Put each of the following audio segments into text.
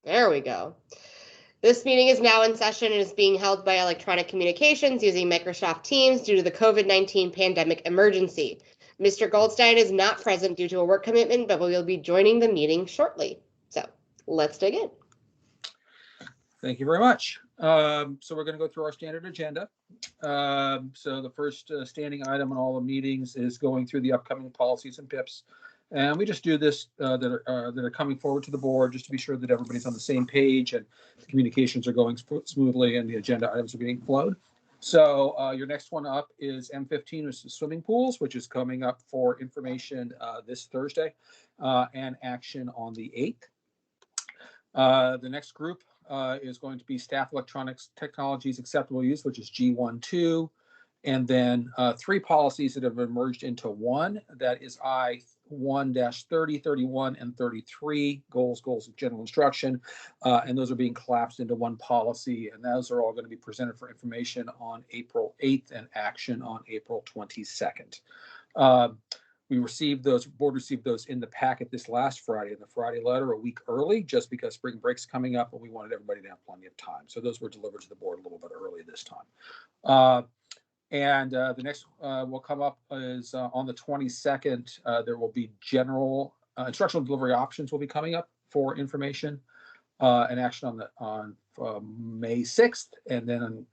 There we go. This meeting is now in session and is being held by electronic communications using Microsoft Teams due to the COVID-19 pandemic emergency. Mr. Goldstein is not present due to a work commitment, but will be joining the meeting shortly. So let's dig in. Thank you very much. So we're going to go through our standard agenda. So the first standing item in all the meetings is going through the upcoming policies and PIPs. And we just do this that are coming forward to the board just to be sure that everybody's on the same page and the communications are going smoothly and the agenda items are being flowed. So your next one up is M15, which is swimming pools, which is coming up for information this Thursday and action on the 8th. The next group is going to be staff electronics technologies acceptable use, which is G12, and then 3 policies that have merged into one. That is I1-30, 31, and 33, goals of general instruction. And those are being collapsed into one policy. And those are all going to be presented for information on April 8th and action on April 22nd. We received those, board received those in the packet this last Friday, in the Friday letter, a week early, just because spring break's coming up and we wanted everybody to have plenty of time. So those were delivered to the board a little bit early this time. And the next will come up is on the 22nd. There will be general instructional delivery options will be coming up for information and action on May 6th. And then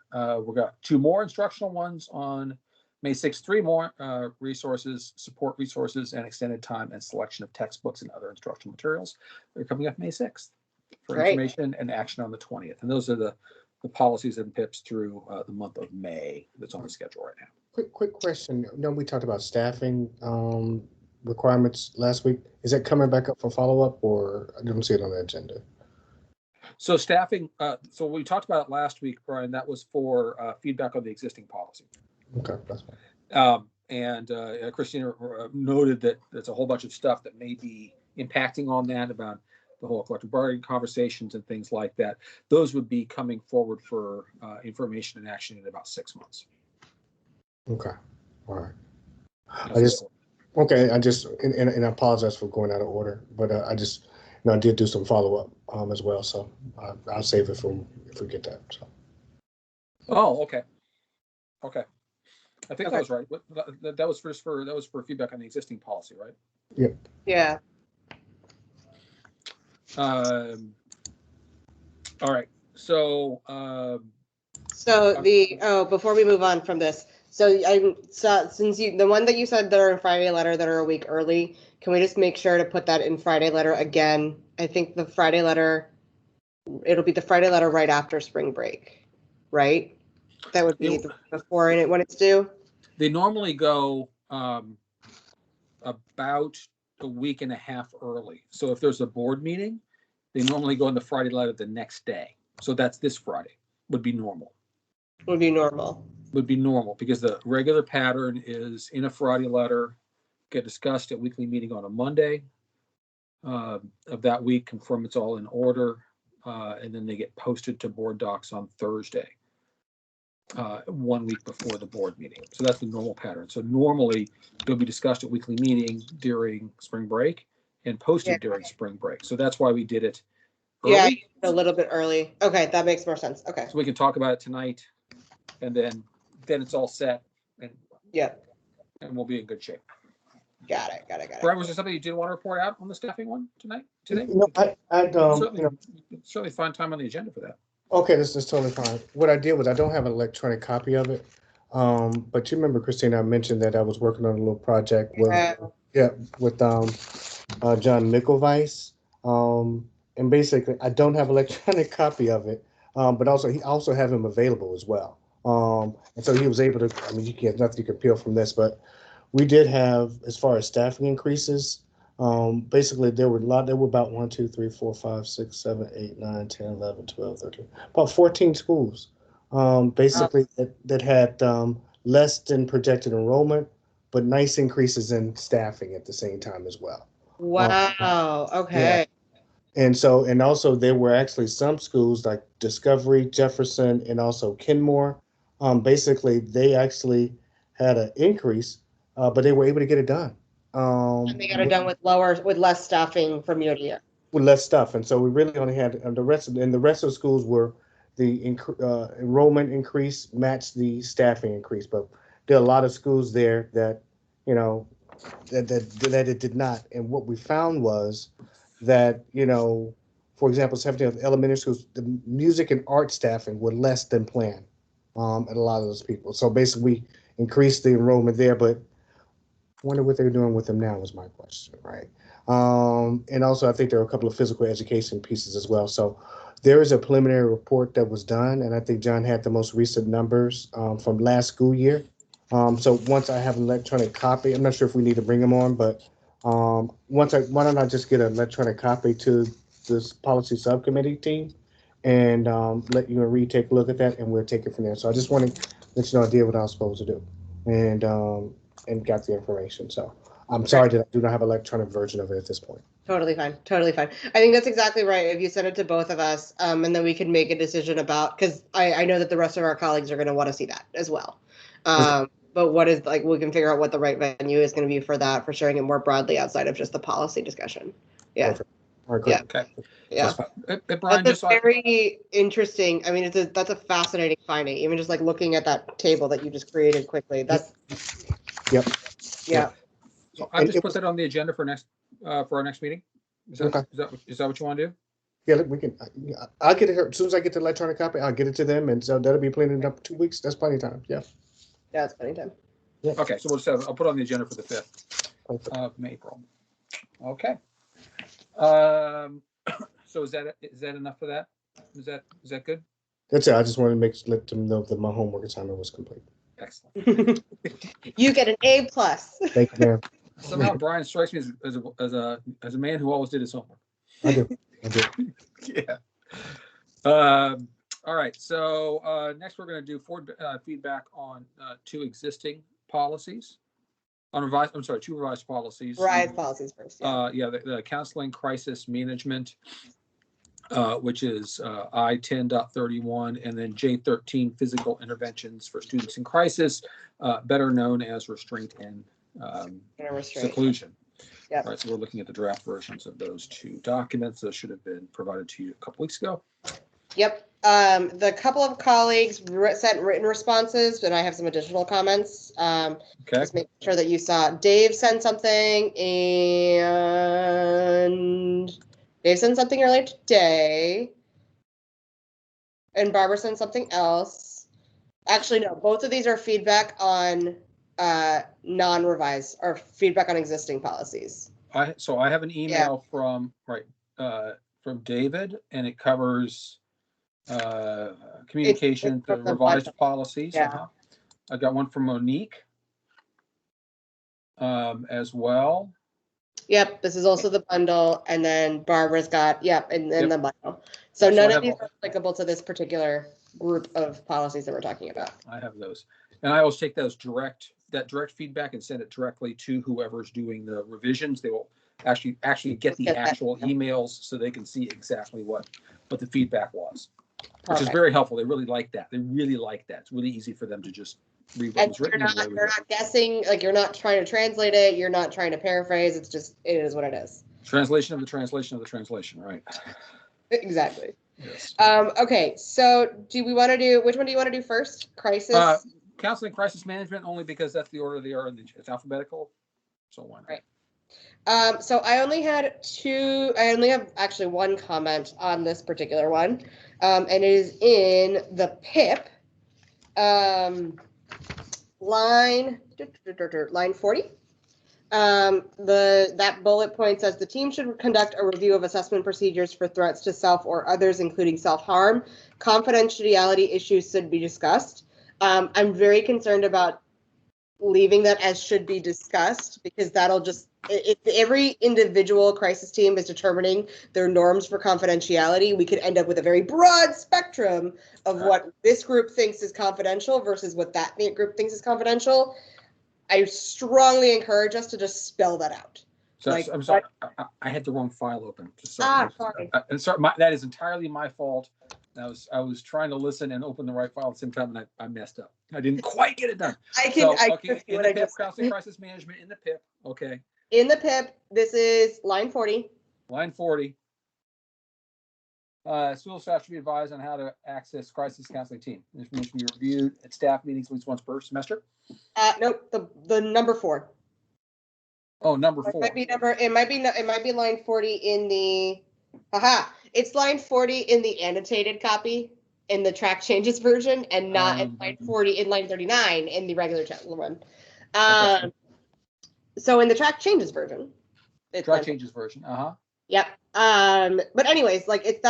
we've got 2 more instructional ones on May 6th, 3 more resources, support resources, and extended time and selection of textbooks and other instructional materials. They're coming up May 6th for information and action on the 20th. And those are the policies and PIPs through the month of May that's on the schedule right now. Quick question. We talked about staffing requirements last week. Is that coming back up for follow-up, or I didn't see it on the agenda? So staffing, so we talked about it last week, Brian. That was for feedback on the existing policy. Okay, that's fine. And Christina noted that there's a whole bunch of stuff that may be impacting on that, about the whole collective bargaining conversations and things like that. Those would be coming forward for information and action in about 6 months. Okay, all right. I apologize for going out of order, but I just, I did do some follow-up as well, so I'll save it for if we get that. So. Oh, okay. I think that was right. That was for feedback on the existing policy, right? Yep. Yeah. All right. So. Before we move on from this, since the one that you said that are in Friday letter that are a week early, can we just make sure to put that in Friday letter again? I think the Friday letter, it'll be the Friday letter right after spring break, right? That would be before and when it's due. They normally go about a week and a half early. So if there's a board meeting, they normally go in the Friday letter the next day. So that's this Friday. Would be normal because the regular pattern is in a Friday letter, get discussed at weekly meeting on a Monday of that week, confirm it's all in order, and then they get posted to board docs on Thursday. 1 week before the board meeting. So that's the normal pattern. So normally they'll be discussed at weekly meeting during spring break and posted during spring break. So that's why we did it early. Yeah, a little bit early. Okay, that makes more sense. Okay. So we can talk about it tonight, and then it's all set, and we'll be in good shape. Got it. Brian, was there something you did want to report out on the staffing one today? Certainly find time on the agenda for that. Okay, this is totally fine. What I did was I don't have an electronic copy of it, but you remember, Christina, I mentioned that I was working on a little project with John Mickelweiss, and basically I don't have an electronic copy of it, but also he also have him available as well, and so he was able to. I mean, nothing you can peel from this, but we did have, as far as staffing increases. Basically, there were about 1, 2, 3, 4, 5, 6, 7, 8, 9, 10, 11, 12, 13, about 14 schools, basically that had less than projected enrollment, but nice increases in staffing at the same time as well. Wow. Okay. Yeah. And also there were actually some schools like Discovery, Jefferson, and also Kenmore. Basically, they actually had an increase, but they were able to get it done. And they got it done with less staffing from year to year. with less stuff, and so we really only had the rest of the schools were the enrollment increase matched the staffing increase, but there are a lot of schools there that you know that it did not. And what we found was that for example, 17th elementary schools, the music and art staffing were less than planned at a lot of those people. So basically, we increased the enrollment there, but wonder what they're doing with them now is my question, right? And also, I think there are a couple of physical education pieces as well. So there is a preliminary report that was done, and I think John had the most recent numbers from last school year. So once I have an electronic copy, I'm not sure if we need to bring them on, but why don't I just get an electronic copy to this policy subcommittee team and let you and Reed take a look at that, and we'll take it from there. So I just want to let you know I did what I was supposed to do, and got the information. So I'm sorry that I do not have an electronic version of it at this point. Totally fine. Totally fine. I think that's exactly right. If you send it to both of us, and then we can make a decision about, because I know that the rest of our colleagues are going to want to see that as well. But what is, like, we can figure out what the right venue is going to be for that, for sharing it more broadly outside of just the policy discussion. Yeah. Perfect. All right, great. Yeah. Okay. Yeah. Brian, That's very interesting. I mean, that's a fascinating finding, even just like looking at that table that you just created quickly. That's, Yep. yeah. So I just put that on the agenda for our next meeting. Is that, Okay. is that what you want to do? Yeah, we can. I'll get it here as soon as I get the electronic copy. I'll get it to them, and so that'll be plenty enough. 2 weeks. That's plenty of time. Yeah. Yeah, it's plenty of time. Yeah. Okay, so I'll put it on the agenda for the 5th Perfect. of April. Okay. So is that enough for that? Is that good? That's it. I just wanted to let them know that my homework assignment was complete. Excellent. You get an A+. Thank you, ma'am. Somehow Brian strikes me as a man who always did his homework. I do. Yeah. All right. So next we're going to do feedback on 2 existing policies. Two revised policies. Revised policies first. Yeah. The counseling crisis management, which is I-10.31, and then J-13 physical interventions for students in crisis, better known as restraint and seclusion. Yep. All right, so we're looking at the draft versions of those 2 documents that should have been provided to you a couple weeks ago. Yep. The couple of colleagues sent written responses, and I have some additional comments. Okay. Just make sure that you saw. Dave sent something, and Dave sent something earlier today, and Barbara sent something else. Actually, no, both of these are feedback on non-revised, or feedback on existing policies. So I have an email from David, and it covers communication to revised policies. Yeah. I got one from Monique as well. Yep, this is also the bundle, and then Barbara's got, and then the bundle. So none of these are applicable to this particular group of policies that we're talking about. I have those, and I always take those direct feedback and send it directly to whoever's doing the revisions. They will actually get the actual emails, so they can see exactly what the feedback was, which is very helpful. They really like that. It's really easy for them to just read what was written. You're not guessing, like, you're not trying to translate it. You're not trying to paraphrase. It is what it is. Translation of the translation of the translation, right? Exactly. Yes. Okay, so which one do you want to do first? Crisis? Counseling crisis management, only because that's the order they are, it's alphabetical. So why not? Right. So I only have actually one comment on this particular one. And it is in the PIP, line 40. That bullet point says the team should conduct a review of assessment procedures for threats to self or others, including self-harm. Confidentiality issues should be discussed. I'm very concerned about leaving that as should be discussed, because that'll just, if every individual crisis team is determining their norms for confidentiality, we could end up with a very broad spectrum of what this group thinks is confidential versus what that group thinks is confidential. I strongly encourage us to just spell that out. So I'm sorry, I had the wrong file open. Sorry. And sorry, that is entirely my fault. I was trying to listen and open the right file at the same time, and I messed up. I didn't quite get it done. In the PIP, counseling crisis management in the PIP. Okay. In the PIP, this is line 40. Line 40. School staff should be advised on how to access crisis counseling team. Information be reviewed at staff meetings at least once per semester. Nope, the number 4. Oh, number It 4. might be it might be line 40 in the, it's line 40 in the annotated copy in the track changes version, and not in line 40 in line 39 in the regular one. Okay. So in the track changes version. Track changes version. Yep. But anyways, like it's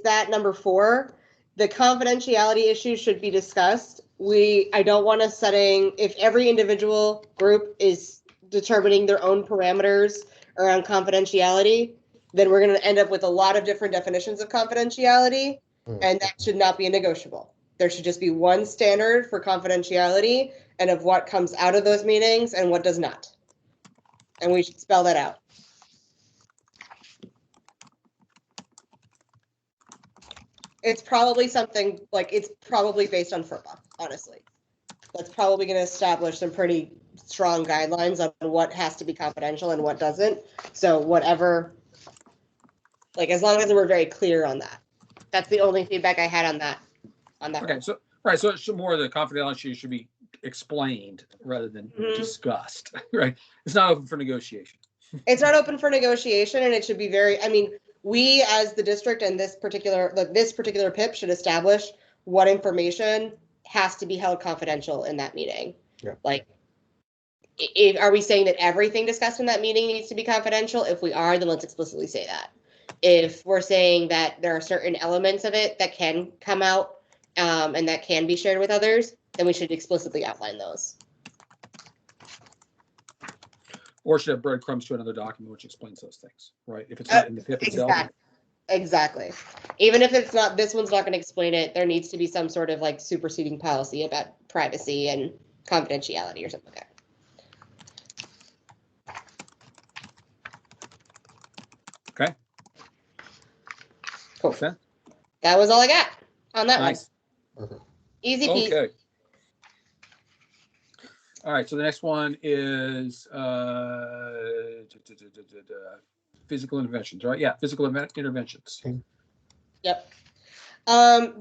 that number 4. The confidentiality issue should be discussed. I don't want us setting, if every individual group is determining their own parameters around confidentiality, then we're going to end up with a lot of different definitions of confidentiality, and that should not be a negotiable. There should just be one standard for confidentiality and of what comes out of those meetings and what does not. And we should spell that out. It's probably something like, it's probably based on FERPA, honestly. That's probably going to establish some pretty strong guidelines on what has to be confidential and what doesn't. So whatever, like, as long as we're very clear on that. That's the only feedback I had on that. Okay, so right, so it should more, the confidentiality should be explained rather than discussed. Right, it's not open for negotiation. It's not open for negotiation, and it should be very, I mean, we as the district and this particular PIP should establish what information has to be held confidential in that meeting. Yeah. Like, are we saying that everything discussed in that meeting needs to be confidential? If we are, then let's explicitly say that. If we're saying that there are certain elements of it that can come out and that can be shared with others, then we should explicitly outline those. Or should have breadcrumbs to another document which explains those things, right? If it's not in the PIP itself. Exactly. Even if it's not, this one's not going to explain it, there needs to be some sort of like superseding policy about privacy and confidentiality or something like that. Okay. Cool. Okay. That was all I got on that Nice. one. Easy peasy. Okay. All right, so the next one is physical interventions, right? Yeah, physical interventions. Yep.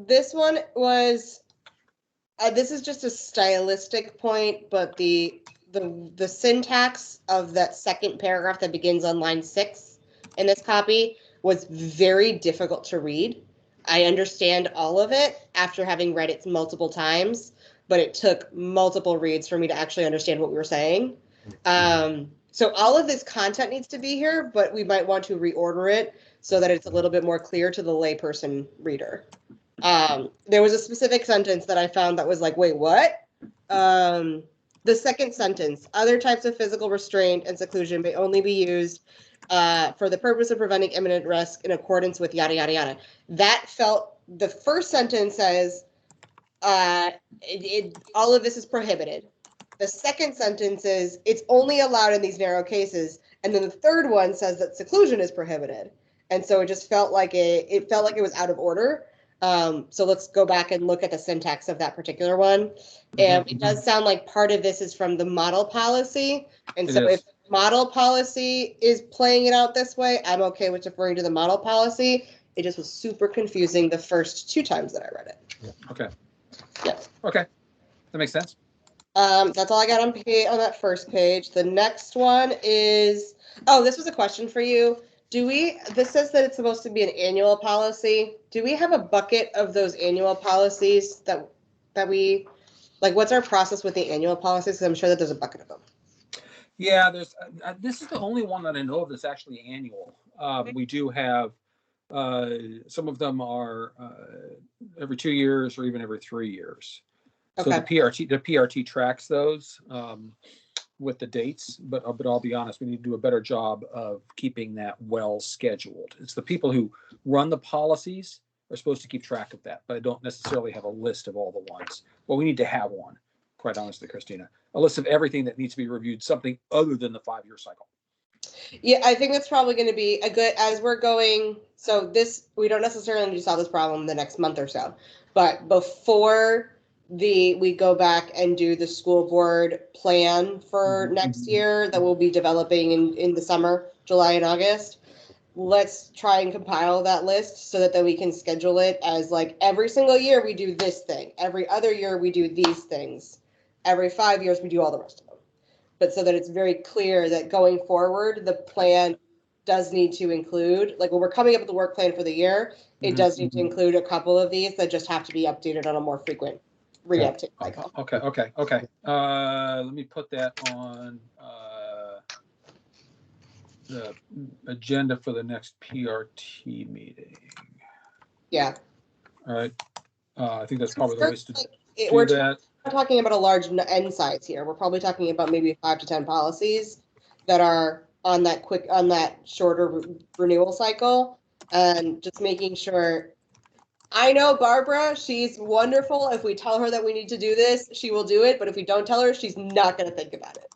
This one was, this is just a stylistic point, but the syntax of that second paragraph that begins on line 6 in this copy was very difficult to read. I understand all of it after having read it multiple times, but it took multiple reads for me to actually understand what we were saying. So all of this content needs to be here, but we might want to reorder it so that it's a little bit more clear to the layperson reader. There was a specific sentence that I found that was like, wait, what? The second sentence, other types of physical restraint and seclusion may only be used for the purpose of preventing imminent risk in accordance with yada, yada, yada. That felt, the first sentence says, all of this is prohibited. The second sentence is, it's only allowed in these narrow cases. And then the third one says that seclusion is prohibited. And so it just felt like it was out of order. So let's go back and look at the syntax of that particular one. And it does sound like part of this is from the model policy. And so if model policy is playing it out this way, I'm okay with deferring to the model policy. It just was super confusing the first 2 times that I read it. Okay. Yeah. Okay. That makes sense. That's all I got on that first page. The next one is, this was a question for you. This says that it's supposed to be an annual policy. Do we have a bucket of those annual policies that we, like, what's our process with the annual policies? Because I'm sure that there's a bucket of them. Yeah, there's, this is the only one that I know of that's actually annual. We do have, some of them are every 2 years or even every 3 years. So Okay. the PRT tracks those with the dates, but I'll be honest, we need to do a better job of keeping that well scheduled. It's the people who run the policies are supposed to keep track of that, but I don't necessarily have a list of all the ones. Well, we need to have one, quite honestly, Christina, a list of everything that needs to be reviewed, something other than the 5-year cycle. Yeah, I think that's probably going to be a good, as we're going, so this, we don't necessarily need to solve this problem in the next month or so, but before we go back and do the school board plan for next year that we'll be developing in the summer, July and August, let's try and compile that list so that then we can schedule it as like every single year we do this thing. Every other year we do these things. Every 5 years we do all the rest of them. But so that it's very clear that going forward, the plan does need to include, like when we're coming up with the work plan for the year, it does need to include a couple of these that just have to be updated on a more frequent re-update cycle. Okay. Let me put that on the agenda for the next PRT meeting. Yeah. All right. I think that's probably the ways to do We're that. not talking about a large end size here. We're probably talking about maybe 5 to 10 policies that are on that shorter renewal cycle, and just making sure. I know Barbara, she's wonderful. If we tell her that we need to do this, she will do it. But if we don't tell her, she's not going to think about it.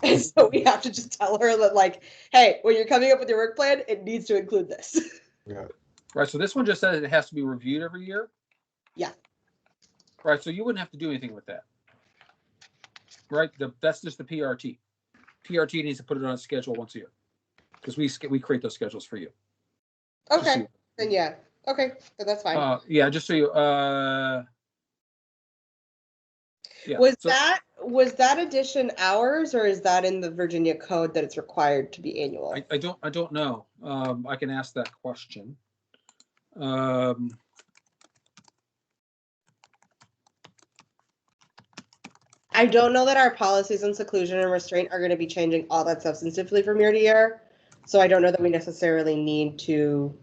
And so we have to just tell her that, like, hey, when you're coming up with your work plan, it needs to include this. Yeah. Right. So this one just says it has to be reviewed every year. Yeah. Right. So you wouldn't have to do anything with that. Right. That's just the PRT. PRT needs to put it on a schedule once a year because we create those schedules for you. Okay. Then yeah. Okay. So that's fine. Yeah. Just so you. Yeah. Was that addition ours, or is that in the Virginia code that it's required to be annual? I don't know. I can ask that question. I don't know that our policies on seclusion and restraint are going to be changing all that substantively from year to year. So I don't know that we necessarily need to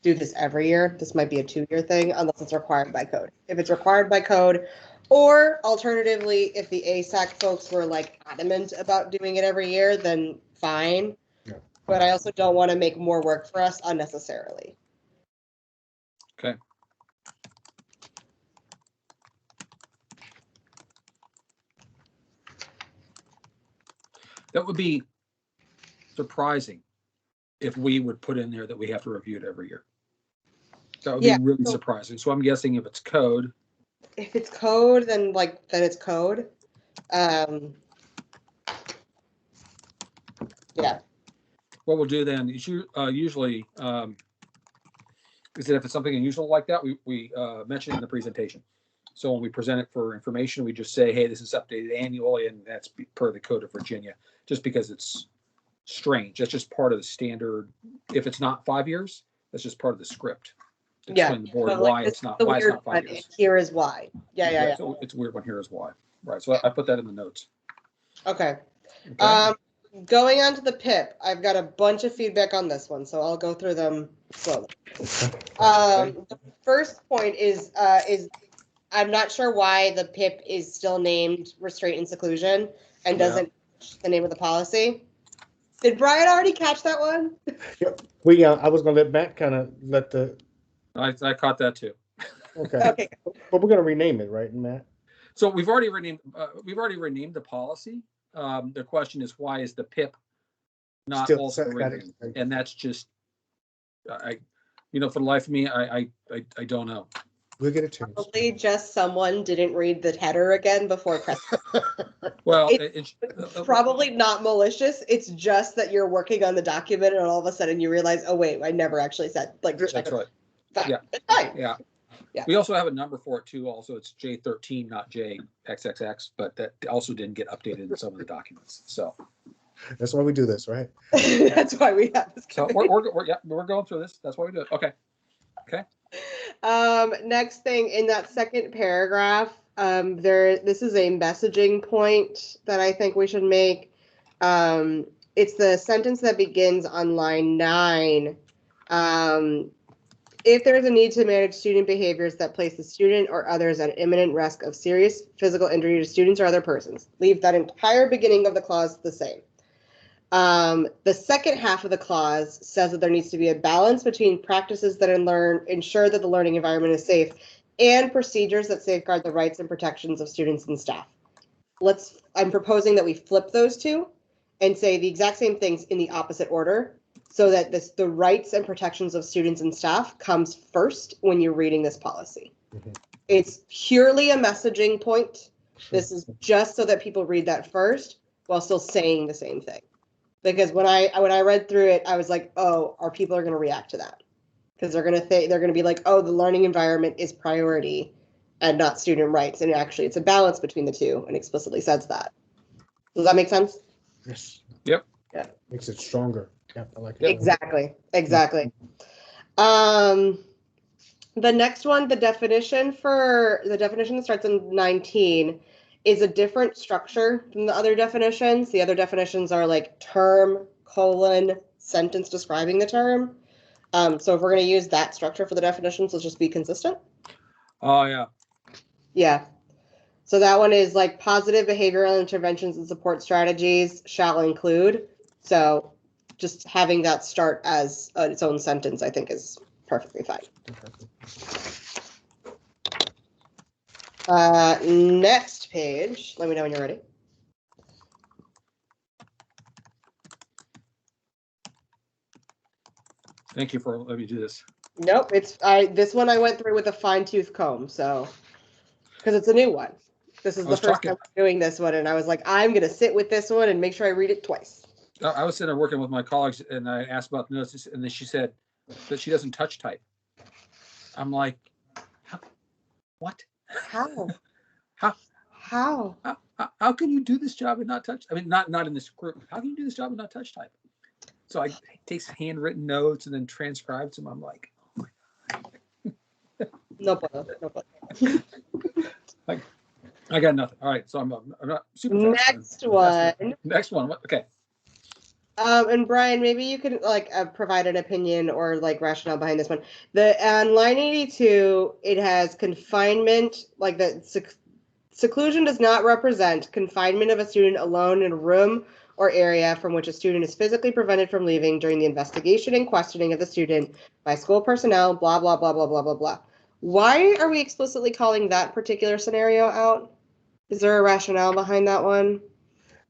do this every year. This might be a 2-year thing unless it's required by code. If it's required by code, or alternatively, if the ASAC folks were like adamant about doing it every year, then fine. Yeah. But I also don't want to make more work for us unnecessarily. Okay. That would be surprising if we would put in there that we have to review it every year. That would be really surprising. So I'm guessing if it's code. If it's code, then it's code. Yeah. What we'll do then is usually is that if it's something unusual like that, we mention it in the presentation. So when we present it for information, we just say, hey, this is updated annually, and that's per the Code of Virginia, just because it's strange. That's just part of the standard. If it's not 5 years, that's just part of the script. Explain the board why it's not 5 years. Here is why. Yeah. So it's a weird one. Here is why. Right. So I put that in the notes. Okay. Going on to the PIP, I've got a bunch of feedback on this one, so I'll go through them slowly. The first point is I'm not sure why the PIP is still named restraint and seclusion and doesn't match the name of the policy. Did Brian already catch that one? Yep. I was gonna let Matt kind of let the. I caught that too. Okay. But we're gonna rename it, right, Matt? So we've already renamed the policy. The question is, why is the PIP not still also renamed? And that's just, for the life of me, I don't know. We'll get it changed. Probably just someone didn't read the header again before pressing. Well, it's probably not malicious. It's just that you're working on the document and all of a sudden you realize, oh wait, I never actually said that's right. Fine. Yeah. It's fine. Yeah. We also have a number for it too. Also, it's J13, not JXXX, but that also didn't get updated in some of the documents. So that's why we do this, right? That's why we have this. So we're going through this. That's why we do it. Okay. Next thing in that second paragraph, this is a messaging point that I think we should make. It's the sentence that begins on line 9. If there is a need to manage student behaviors that place the student or others at imminent risk of serious physical injury to students or other persons, leave that entire beginning of the clause the same. The second half of the clause says that there needs to be a balance between practices that ensure that the learning environment is safe and procedures that safeguard the rights and protections of students and staff. I'm proposing that we flip those two and say the exact same things in the opposite order, so that the rights and protections of students and staff comes first when you're reading this policy. Mm-hmm. It's purely a messaging point. This is just so that people read that first while still saying the same thing. Because when I read through it, I was like, oh, our people are going to react to that because they're going to be like, oh, the learning environment is priority and not student rights, and actually it's a balance between the two, and explicitly says that. Does that make sense? Yes. Yep. Yeah. Makes it stronger. Yeah, I like Yep. Exactly. The next one, the definition that starts in 19 is a different structure than the other definitions. The other definitions are like term, colon, sentence describing the term. So if we're going to use that structure for the definitions, let's just be consistent. Oh, yeah. Yeah. So that one is like positive behavioral interventions and support strategies shall include. So just having that start as its own sentence, I think, is perfectly fine. Next page. Let me know when you're ready. Thank you for letting me do this. Nope, this one I went through with a fine-tooth comb, so because it's a new one. This is the first time I'm doing this one, and I was like, I'm gonna sit with this one and make sure I read it twice. I was sitting there working with my colleagues, and I asked about the notes, and then she said that she doesn't touch type. I'm like, what? How? How can you do this job and not touch? I mean, not in this group. How can you do this job and not touch type? So I takes handwritten notes and then transcribes them. I'm like, oh my God. No problem. Like, I got nothing. All right, so I'm not super fast. Next one. Okay. And Brian, maybe you could provide an opinion or like rationale behind this one. On line 82, it has confinement, like the seclusion does not represent confinement of a student alone in a room or area from which a student is physically prevented from leaving during the investigation and questioning of the student by school personnel, blah, blah, blah, blah, blah, blah, blah. Why are we explicitly calling that particular scenario out? Is there a rationale behind that one?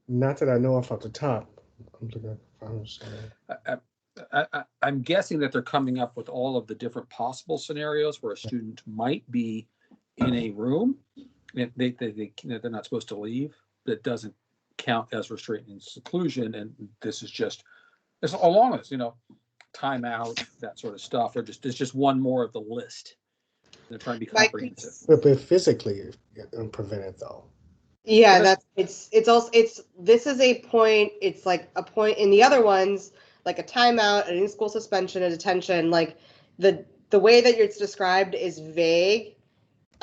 Not that I know off the top. I'm guessing that they're coming up with all of the different possible scenarios where a student might be in a room and they're not supposed to leave. That doesn't count as restraining seclusion, and this is just as along as timeout, that sort of stuff, or it's just one more of the list. They're trying to be comprehensive. But physically prevented though. Yeah, this is a point. It's like a point in the other ones, like a timeout, an in-school suspension, a detention. Like the way that it's described is vague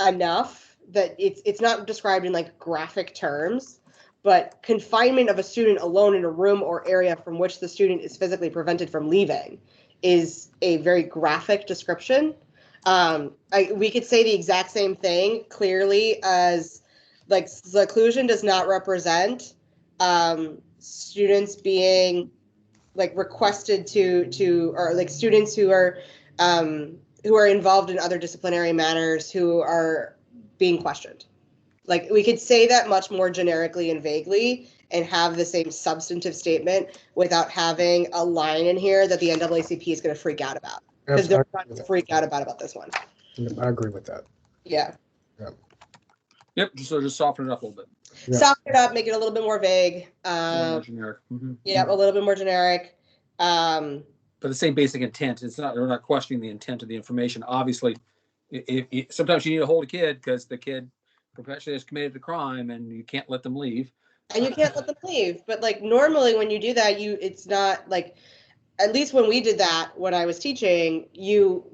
enough that it's not described in like graphic terms, but confinement of a student alone in a room or area from which the student is physically prevented from leaving is a very graphic description. We could say the exact same thing clearly as like seclusion does not represent students being like requested to or like students who are involved in other disciplinary matters who are being questioned. Like we could say that much more generically and vaguely and have the same substantive statement without having a line in here that the NAACP is going to freak out about, because they're not going to freak out about this one. I agree with that. Yeah. Yep. So just soften it up a little bit. Yeah. Soften it up, make it a little bit more vague. More generic. Mm-hmm. Yeah, a little bit more generic. But the same basic intent. We're not questioning the intent of the information. Obviously, sometimes you need to hold a kid because the kid professionally has committed a crime and you can't let them leave. And you can't let them leave. But like normally when you do that, it's not like, at least when we did that when I was teaching,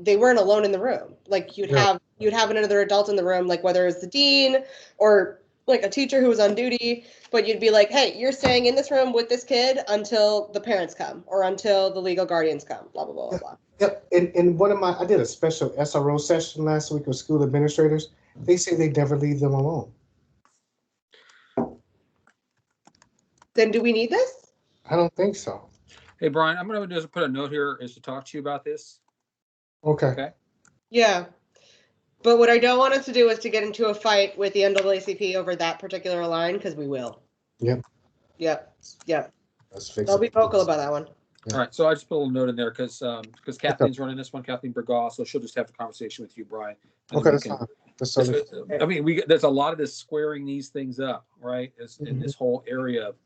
they weren't alone in the room. Like you'd have another adult in the room, like whether it's the dean or like a teacher who was on duty, but you'd be like, hey, you're staying in this room with this kid until the parents come or until the legal guardians come, blah, blah, blah, blah, blah. Yep. And I did a special SRO session last week with school administrators. They say they never leave them alone. Then do we need this? I don't think so. Hey, Brian, I'm going to just put a note here is to talk to you about this. Okay. Yeah. But what I don't want us to do is to get into a fight with the NAACP over that particular line, because we will. Yep. I'll be vocal about that one. Yeah. All right. So I just put a little note in there because Kathleen's running this one, Kathleen Bergaw, so she'll just have a conversation with you, Brian. Okay, that's fine. I mean, there's a lot of this squaring these things up, right? In this whole area of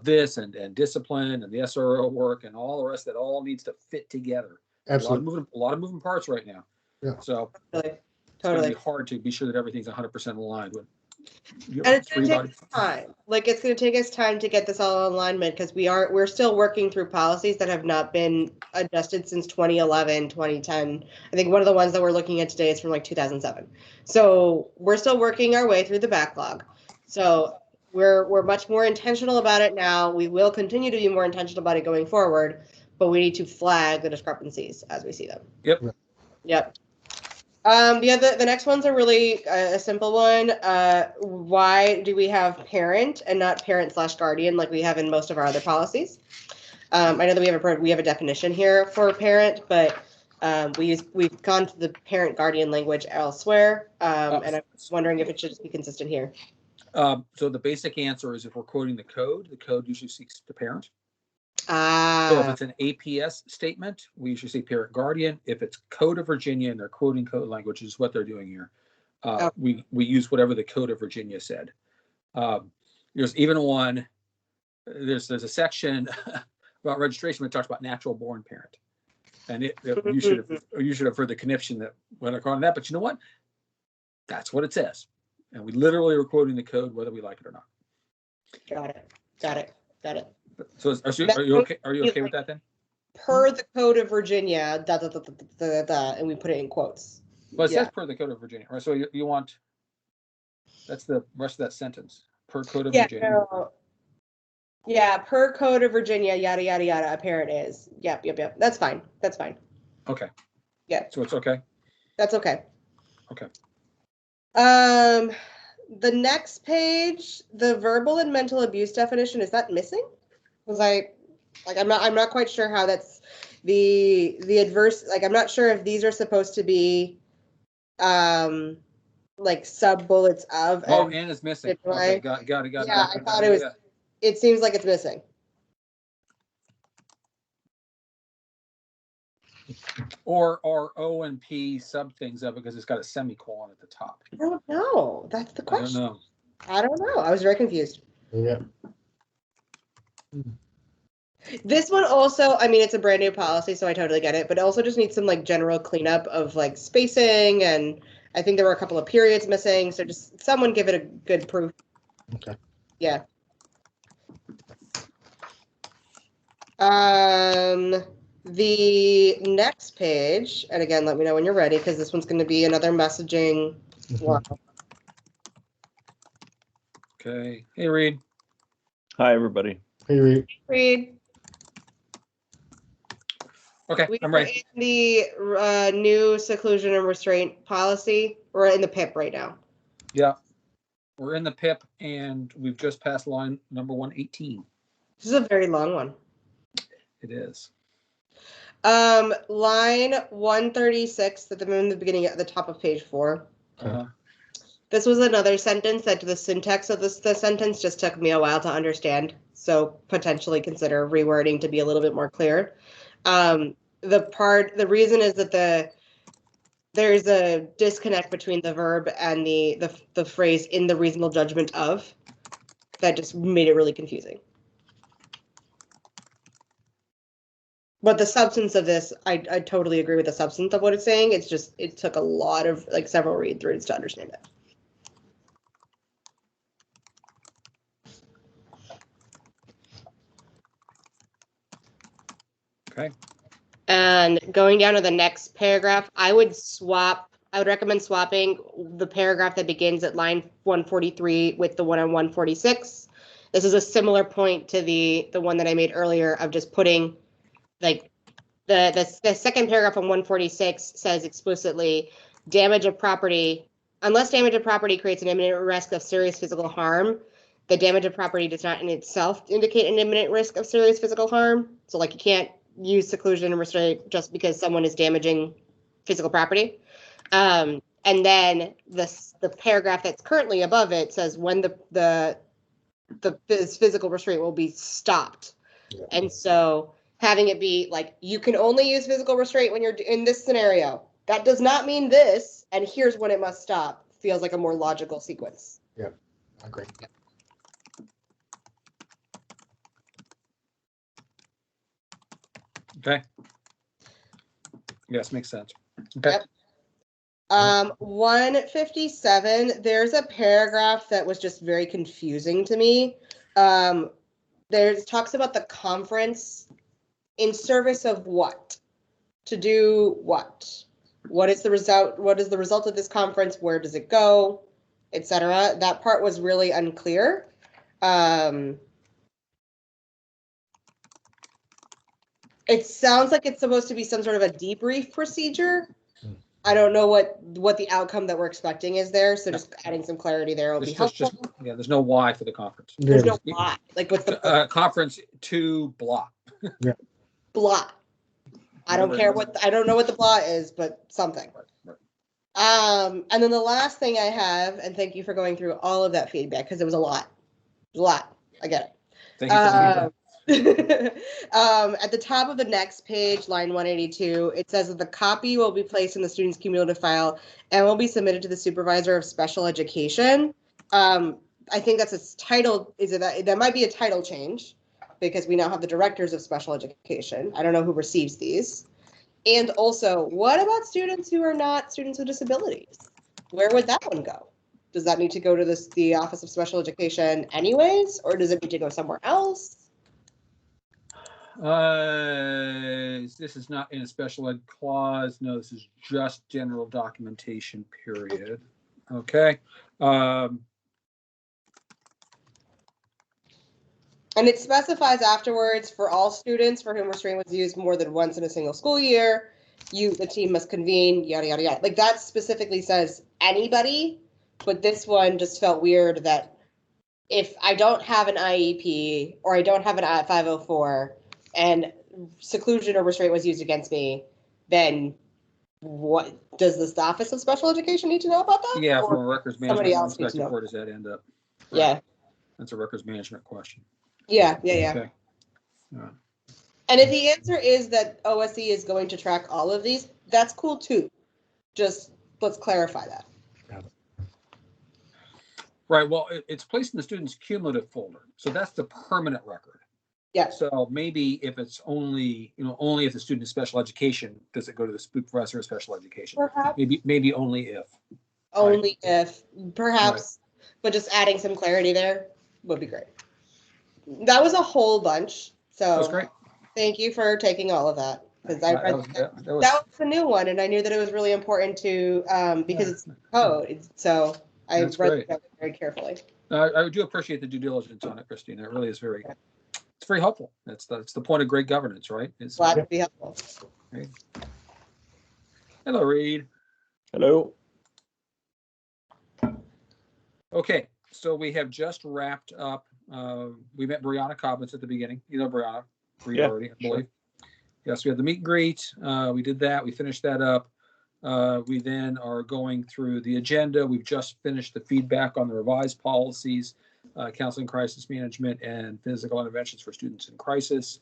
this and discipline and the SRO work and all the rest that all needs to fit together. Absolutely. A lot of moving parts right now. Yeah. So Totally. it's going to be hard to be sure that everything's 100% aligned with. And it's going to take time. Like, it's going to take us time to get this all in alignment because we're still working through policies that have not been adjusted since 2011, 2010. I think one of the ones that we're looking at today is from like 2007. So we're still working our way through the backlog. So we're much more intentional about it now. We will continue to be more intentional about it going forward, but we need to flag the discrepancies as we see them. Yep. Yep. The next one's a really a simple one. Why do we have parent and not parent/guardian like we have in most of our other policies? I know that we have a definition here for parent, but we've gone to the parent guardian language elsewhere, and I'm wondering if it should just be consistent here. So the basic answer is if we're quoting the code usually seeks the parent. So if it's an APS statement, we usually say parent guardian. If it's Code of Virginia and they're quoting code language, is what they're doing here. We use whatever the Code of Virginia said. There's even one. There's a section about registration that talks about natural born parent, and you should have heard the conniption that went across that. But you know what? That's what it says, and we literally are quoting the code whether we like it or not. Got it. So are you okay? Are you okay with that then? Per the Code of Virginia, and we put it in quotes. Well, it says per the Code of Virginia, right? So you want, that's the rest of that sentence. Per Code of Virginia. No. Yeah, per Code of Virginia, yada yada yada. A parent is. Yep. That's fine. Okay. Yeah. So it's okay. That's okay. Okay. The next page, the verbal and mental abuse definition, is that missing? Was I'm not quite sure how that's the adverse, like, I'm not sure if these are supposed to be like sub bullets of. Oh, and it's missing. Okay, got it. Yeah, I thought it was. Yeah. It seems like it's missing. Or O and P sub things of it because it's got a semicolon at the top. I don't know. That's the question. I don't know. I was very confused. Yeah. This one also, I mean, it's a brand new policy, so I totally get it, but it also just needs some like general cleanup of like spacing, and I think there were a couple of periods missing, so just someone give it a good proof. Okay. Yeah. The next page, and again, let me know when you're ready, because this one's going to be another messaging one. Okay. Hey, Reed. Hi, everybody. Hey, Reed. Reed. Okay, I'm ready. In the new seclusion and restraint policy. We're in the PIP right now. Yeah, we're in the PIP, and we've just passed line number 118. This is a very long one. It is. Line 136 at the beginning at the top of page 4. This was another sentence that the syntax of the sentence just took me a while to understand. So potentially consider rewording to be a little bit more clear. The reason is that there's a disconnect between the verb and the phrase in the reasonable judgment of, that just made it really confusing. But the substance of this, I totally agree with the substance of what it's saying. It's just, it took a lot of, like, several read throughs to understand it. Okay. And going down to the next paragraph, I would recommend swapping the paragraph that begins at line 143 with the one on 146. This is a similar point to the one that I made earlier of just putting, like, the second paragraph on 146 says explicitly, damage of property, unless damage of property creates an imminent risk of serious physical harm, the damage of property does not in itself indicate an imminent risk of serious physical harm. So, like, you can't use seclusion and restraint just because someone is damaging physical property. And then the paragraph that's currently above it says when the physical restraint will be stopped. Yeah. And so having it be like, you can only use physical restraint when you're in this scenario. That does not mean this, and here's when it must stop. Feels like a more logical sequence. Yeah, I agree. Okay. Yes, makes sense. Okay. Yep. 157, there's a paragraph that was just very confusing to me. There's talks about the conference in service of what? To do what? What is the result? What is the result of this conference? Where does it go? Etc. That part was really unclear. It sounds like it's supposed to be some sort of a debrief procedure. I don't know what the outcome that we're expecting is there, so just adding some clarity there will be helpful. Yeah, there's no why for the conference. There's no why. Like what's the conference to blah. Yeah. blah? I don't care what I don't know what the blah is, but something. Right. And then the last thing I have, and thank you for going through all of that feedback because it was a lot. It was a lot. I get it. Thank you for the feedback. At the top of the next page, line 182, it says that the copy will be placed in the student's cumulative file and will be submitted to the supervisor of special education. I think that's a title. Is it that might be a title change because we now have the directors of special education. I don't know who receives these. And also, what about students who are not students with disabilities? Where would that one go? Does that need to go to the Office of Special Education anyways, or does it need to go somewhere else? This is not in a special ed clause. No, this is just general documentation, period. Okay. And it specifies afterwards for all students for whom restraint was used more than once in a single school year, the team must convene, yada, yada, yada. Like that specifically says anybody, but this one just felt weird that if I don't have an IEP or I don't have an 504 and seclusion or restraint was used against me, then what does the Office of Special Education need to know about that? Yeah, from a records management perspective, know. where does that end up? Right. Yeah. That's a records management question. Yeah. Okay. And if the answer is that OSE is going to track all of these, that's cool too. Just let's clarify that. Right. Well, it's placed in the student's cumulative folder. So that's the permanent record. Yeah. So maybe if it's only if the student is special education, does it go to the supervisor of special education? Perhaps. Maybe only if. Only if, perhaps, but just adding some clarity there would be great. That was a whole bunch. So That was great. Thank you for taking all of that. Because I read that was a new one, and I knew that it was really important to because it's code. So I read that very carefully. I do appreciate the due diligence on it, Christine. It really is very helpful. That's the point of great governance, right? Glad to be helpful. Right. Hello, Reed. Hello. Okay, so we have just wrapped up. We met Brianna Cobbins at the beginning. You know Brianna, already, I believe. Yes, we had the meet and greet. We did that. We finished that up. We then are going through the agenda. We've just finished the feedback on the revised policies, counseling, crisis management, and physical interventions for students in crisis.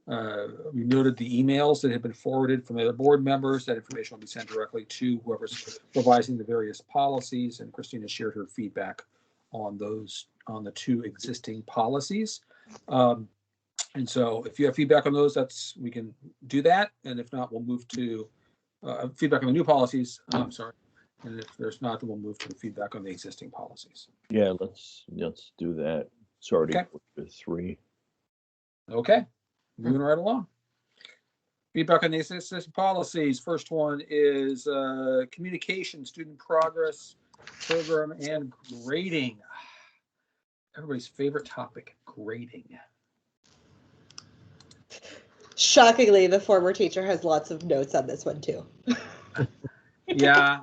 We noted the emails that have been forwarded from other board members. That information will be sent directly to whoever's revising the various policies, and Christina shared her feedback on those, on the two existing policies. And so if you have feedback on those, we can do that. And if not, we'll move to feedback on the new policies. I'm sorry. And if there's not, then we'll move to the feedback on the existing policies. Yeah, let's do that. Sorry, Okay. with 3. Okay, moving right along. Feedback on the existing policies. First one is communication, student progress, program, and grading. Everybody's favorite topic, grading. Shockingly, the former teacher has lots of notes on this one too. Yeah,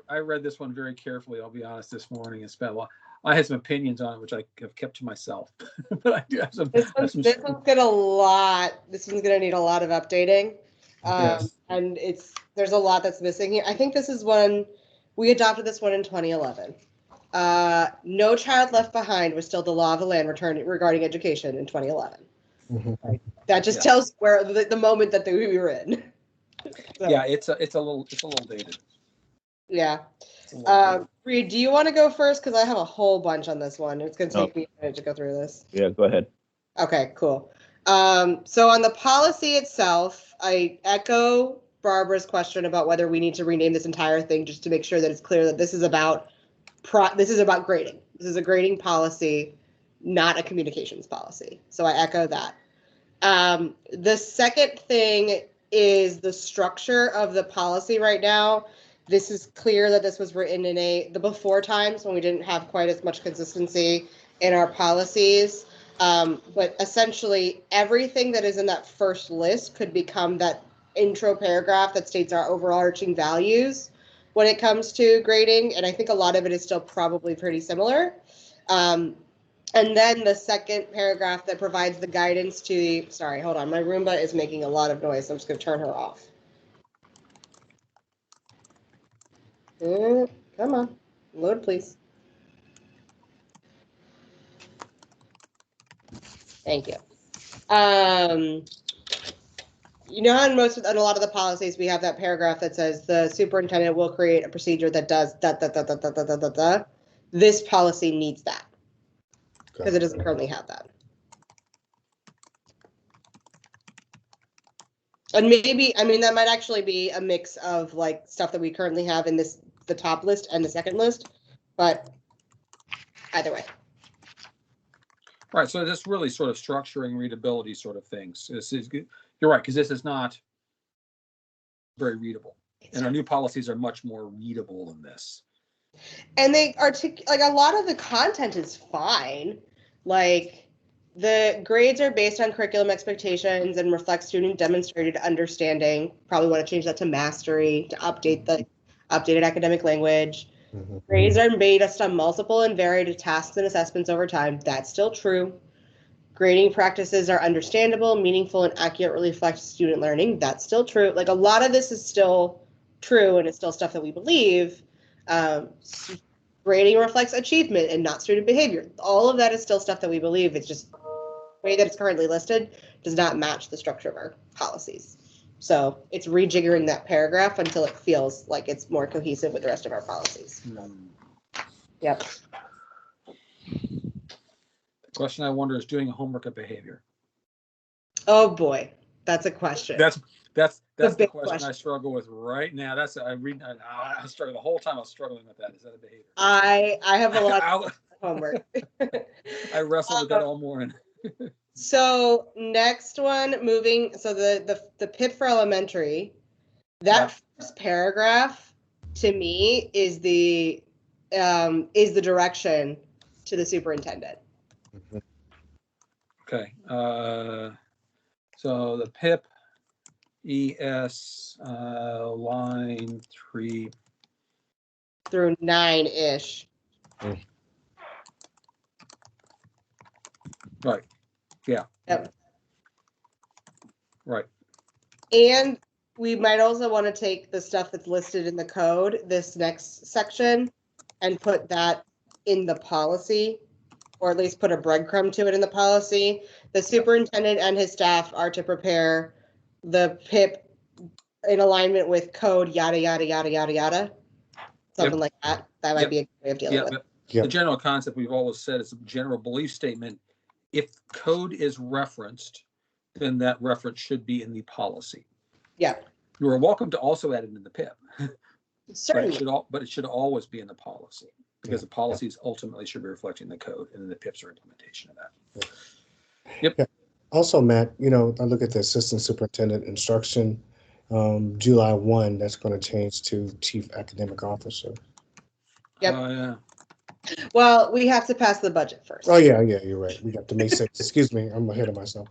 I read this one very carefully, I'll be honest, this morning and spent a lot. I had some opinions on it, which I have kept to myself. But I do have some. This one's gonna need a lot of updating. Yes. And there's a lot that's missing here. I think this is one, we adopted this one in 2011. No Child Left Behind was still the law of the land regarding education in 2011. Mm-hmm. That just tells where the moment that we were in. So, yeah, it's a little dated. Yeah. Reed, do you want to go first? Because I have a whole bunch on this one. It's going to take me a minute to go through this. Yeah, go ahead. Okay, cool. So on the policy itself, I echo Barbara's question about whether we need to rename this entire thing just to make sure that it's clear that this is about grading. This is a grading policy, not a communications policy. So I echo that. The second thing is the structure of the policy right now. This is clear that this was written in the before times when we didn't have quite as much consistency in our policies. But essentially everything that is in that first list could become that intro paragraph that states our overarching values when it comes to grading. And I think a lot of it is still probably pretty similar. And then the second paragraph that provides the guidance to, sorry, hold on, my Roomba is making a lot of noise. So I'm just gonna turn her off. Come on, load please. Thank you. You know how in a lot of the policies, we have that paragraph that says the superintendent will create a procedure that does da. This policy needs that because it doesn't currently have that. And maybe, I mean, that might actually be a mix of like stuff that we currently have in the top list and the second list, but either way. Right, so this really sort of structuring readability sort of things. This is good. You're right, because this is not very readable. And our new policies are much more readable than this. And they like a lot of the content is fine. Like the grades are based on curriculum expectations and reflect student demonstrated understanding. Probably want to change that to mastery to update the updated academic language. Mm-hmm. Grades are based on multiple and varied tasks and assessments over time. That's still true. Grading practices are understandable, meaningful, and accurately reflect student learning. That's still true. Like a lot of this is still true, and it's still stuff that we believe. Grading reflects achievement and not student behavior. All of that is still stuff that we believe. It's just the way that it's currently listed does not match the structure of our policies. So it's rejiggering that paragraph until it feels like it's more cohesive with the rest of our policies. Yep. The question I wonder is doing homework a behavior? Oh boy, that's a question. That's the question question I struggle with right now. I struggle the whole time. I was struggling with that. Is that a behavior? I have a lot of homework. I wrestled with that all morning. So next one, so the PIP for elementary, that first paragraph to me is the direction to the superintendent. Okay. So the PIP ES line 3 through 9-ish. Right. Yeah. Yep. Right. And we might also want to take the stuff that's listed in the code, this next section, and put that in the policy, or at least put a breadcrumb to it in the policy. The superintendent and his staff are to prepare the PIP in alignment with code, yada, yada, yada, yada, yada. Something like that. That might be a good way of dealing with it. The general concept we've always said is a general belief statement. If code is referenced, then that reference should be in the policy. Yeah. You are welcome to also add it in the PIP. Certainly. But it should always be in the policy, because the policies ultimately should be reflecting the code, and then the PIPs are implementation of that. Yep. Yeah. Also, Matt, I look at the assistant superintendent instruction, July 1, that's going to change to chief academic officer. Yep. Yeah. Well, we have to pass the budget first. Oh yeah, you're right. We got to May 6th. Excuse me, I'm ahead of myself.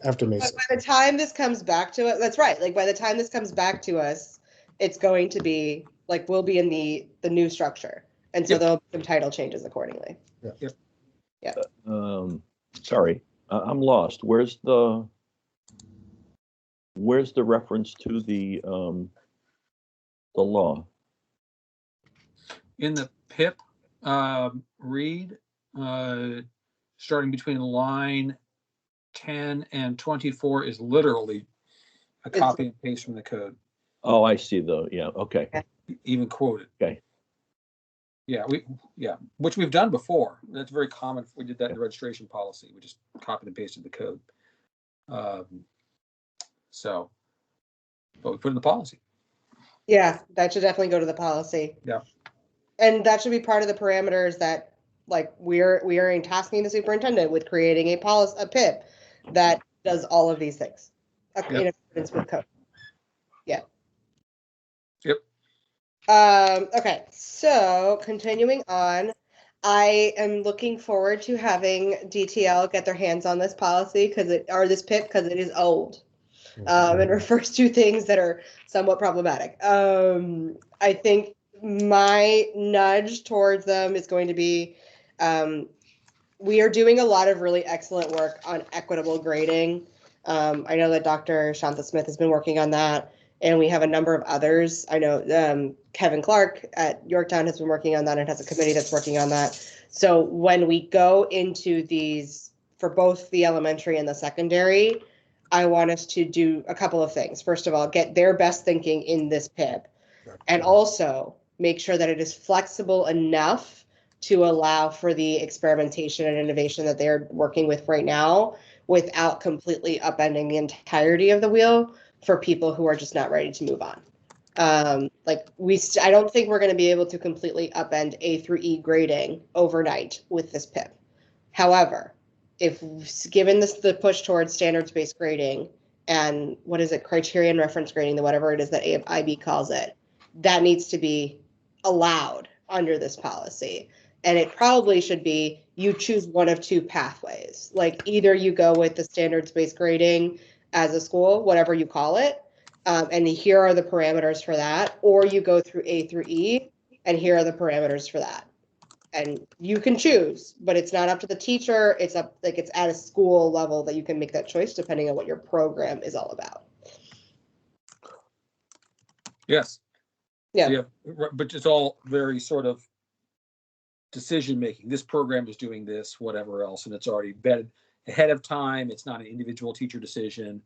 After May 6th. By the time this comes back to it, that's right. Like by the time this comes back to us, it's going to be like we'll be in the new structure, and so there'll be some title changes accordingly. Yeah. Sorry, I'm lost. Where's the reference to the law? In the PIP read, starting between line 10 and 24 is literally a copy and paste from the code. Oh, I see. Okay. Even quoted. Okay. Yeah, which we've done before. That's very common. We did that in the registration policy. We just copied and pasted the code. So, but we put in the policy. Yeah, that should definitely go to the policy. Yeah. And that should be part of the parameters that, like, we are tasking the superintendent with creating a policy, a PIP that does all of these things in accordance with code. Yeah. Yep. Okay, so continuing on, I am looking forward to having DTL get their hands on this policy or this PIP because it is old. And refers to things that are somewhat problematic. I think my nudge towards them is going to be, we are doing a lot of really excellent work on equitable grading. I know that Dr. Shantha Smith has been working on that, and we have a number of others. I know Kevin Clark at Yorktown has been working on that and has a committee that's working on that. So when we go into these, for both the elementary and the secondary, I want us to do a couple of things. First of all, get their best thinking in this PIP, and also make sure that it is flexible enough to allow for the experimentation and innovation that they're working with right now without completely upending the entirety of the wheel for people who are just not ready to move on. I don't think we're going to be able to completely upend A through E grading overnight with this PIP. However, if given the push towards standards-based grading and criterion reference grading, whatever it is that IB calls it, that needs to be allowed under this policy. And it probably should be, you choose one of two pathways. Like, either you go with the standards-based grading as a school, whatever you call it, and here are the parameters for that, or you go through A through E, and here are the parameters for that. And you can choose, but it's not up to the teacher. It's it's at a school level that you can make that choice depending on what your program is all about. Yes. Yeah. Yeah, but it's all very sort of decision making. This program is doing this, whatever else, and it's already vetted ahead of time. It's not an individual teacher decision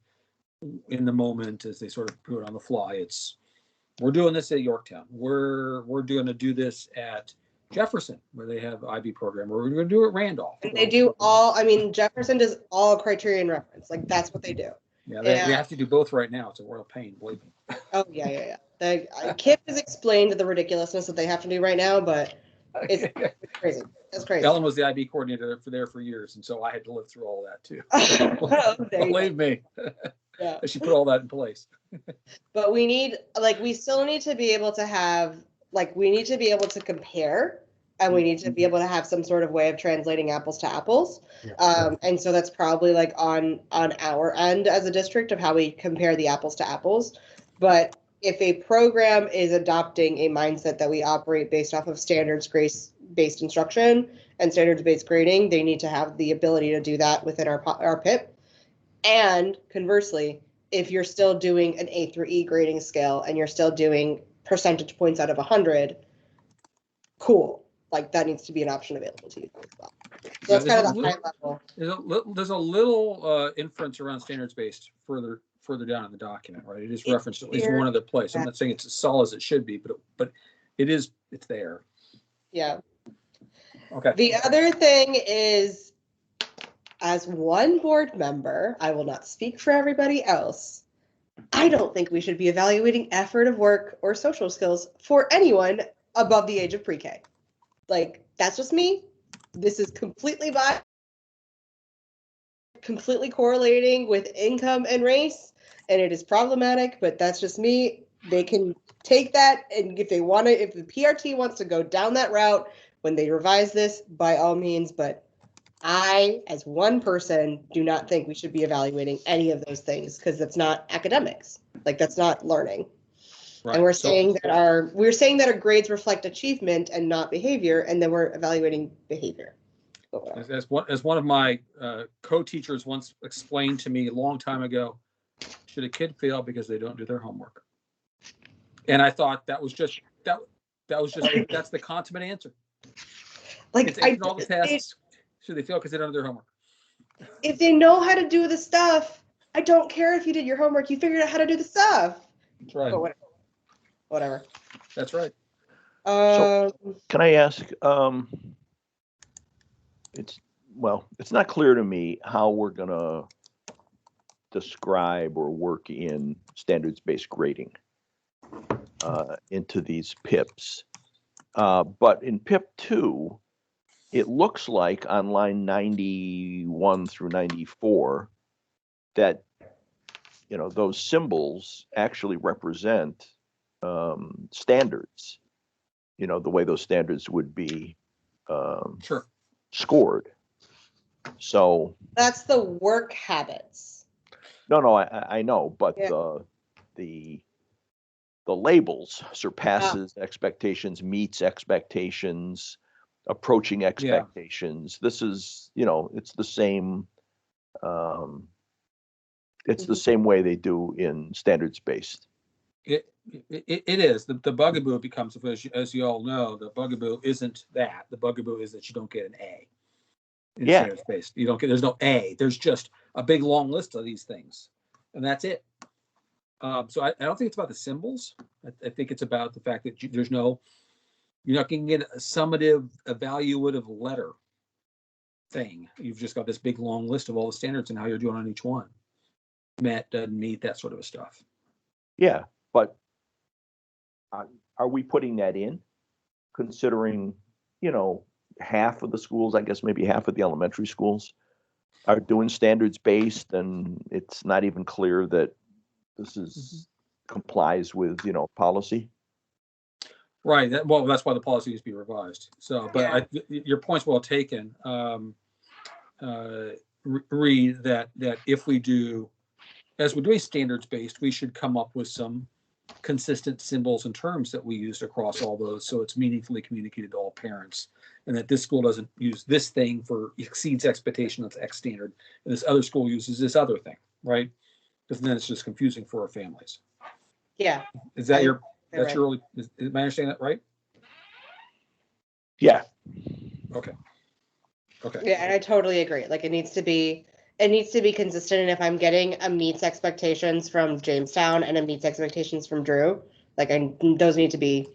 in the moment as they sort of put it on the fly. It's, we're doing this at Yorktown. We're going to do this at Jefferson, where they have IB program, or we're going to do it at Randolph. And they do all, Jefferson does all criterion reference. Like, that's what they do. Yeah, they have to do both right now. It's a royal pain, believe me. Oh, yeah. Kip has explained the ridiculousness that they have to do right now, but it's crazy. It's crazy. Ellen was the IB coordinator for years, and so I had to live through all that too. Believe me. Yeah. She put all that in place. But we still need to be able to have, we need to be able to compare, and we need to be able to have some sort of way of translating apples to apples. And so that's probably on our end as a district of how we compare the apples to apples. But if a program is adopting a mindset that we operate based off of standards-based instruction and standards-based grading, they need to have the ability to do that within our PIP. And conversely, if you're still doing an A through E grading scale and you're still doing percentage points out of 100, cool. That needs to be an option available to you as well. So that's kind of the high level. There's a little inference around standards-based further down in the document, right? It is referenced at least one other place. I'm not saying it's as solid as it should be, but it's there. Yeah. Okay. The other thing is, as one board member, I will not speak for everybody else, I don't think we should be evaluating effort of work or social skills for anyone above the age of pre-K. That's just me. This is completely correlating with income and race, and it is problematic, but that's just me. They can take that, and if they want to, if the PRT wants to go down that route when they revise this, by all means, but I, as one person, do not think we should be evaluating any of those things, because that's not academics. That's not learning. Right. And we're saying that our grades reflect achievement and not behavior, and then we're evaluating behavior. As one of my co-teachers once explained to me a long time ago, should a kid fail because they don't do their homework? And I thought that's the consummate answer. All the tests. Should they fail because they don't do their homework? If they know how to do the stuff, I don't care if you did your homework. You figured out how to do the stuff. That's right. But whatever. That's right. Um, Can I ask, it's not clear to me how we're gonna describe or work in standards-based grading into these PIPs. But in PIP 2, it looks like on line 91 through 94 that, those symbols actually represent standards, the way those standards would be Sure. scored. So that's the work habits. no, I know, but Yeah. the labels surpasses expectations, meets expectations, approaching expectations. This is, it's the same. It's the same way they do in standards-based. It is. The bugaboo becomes, as you all know, the bugaboo isn't that. The bugaboo is that you don't get an A in standards-based. You don't get, there's no A. There's just a big long list of these things, and that's it. So I don't think it's about the symbols. I think it's about the fact that you're not going to get a summative, evaluative letter thing. You've just got this big long list of all the standards and how you're doing on each one. Met, doesn't meet, that sort of stuff. Yeah, but are we putting that in, considering, half of the schools, I guess maybe half of the elementary schools are doing standards-based, and it's not even clear that this is complies with, policy? Right. Well, that's why the policy needs to be revised. So, but your point's well taken. Read that if we do, as we're doing standards-based, we should come up with some consistent symbols and terms that we use across all those, so it's meaningfully communicated to all parents, and that this school doesn't use this thing for exceeds expectation, that's X standard, and this other school uses this other thing, right? Because then it's just confusing for our families. Yeah. Is that that's your early, is my understanding that right? Yeah. Okay. Yeah, and I totally agree. Like it needs to be consistent. And if I'm getting a meets expectations from Jamestown and a meets expectations from Drew, those need to be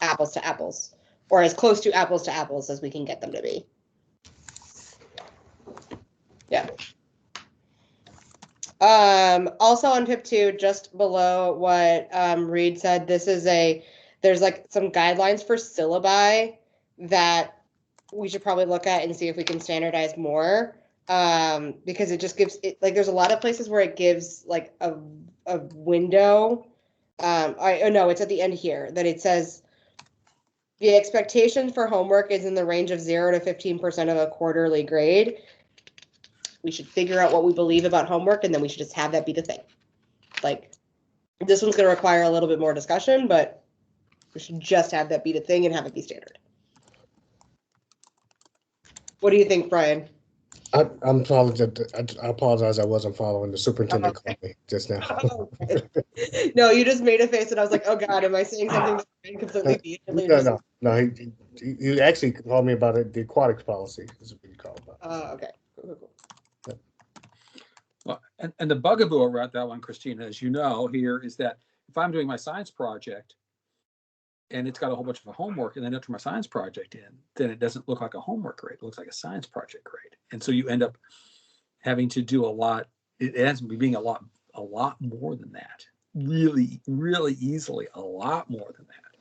apples to apples, or as close to apples as we can get them to be. Yeah. Also on PIP 2, just below what Reed said, there's some guidelines for syllabi that we should probably look at and see if we can standardize more. Because it just gives it, there's a lot of places where it gives a window. It's at the end here that it says the expectation for homework is in the range of 0 to 15% of a quarterly grade. We should figure out what we believe about homework, and then we should just have that be the thing. This one's going to require a little bit more discussion, but we should just have that be the thing and have it be standard. What do you think, Brian? I apologize. I wasn't following. The superintendent called me just now. No, you just made a face, and I was like, "Oh God, am I saying something that's completely No. He actually called me about it. The aquatics policy is what he called about. Oh, okay. Cool. Yeah. Well, and the bugaboo about that one, Christina, as you know, here is that if I'm doing my science project and it's got a whole bunch of homework, and then I enter my science project in, then it doesn't look like a homework grade. It looks like a science project grade. And so you end up having to do a lot. It ends up being a lot more than that. Really, really easily a lot more than that.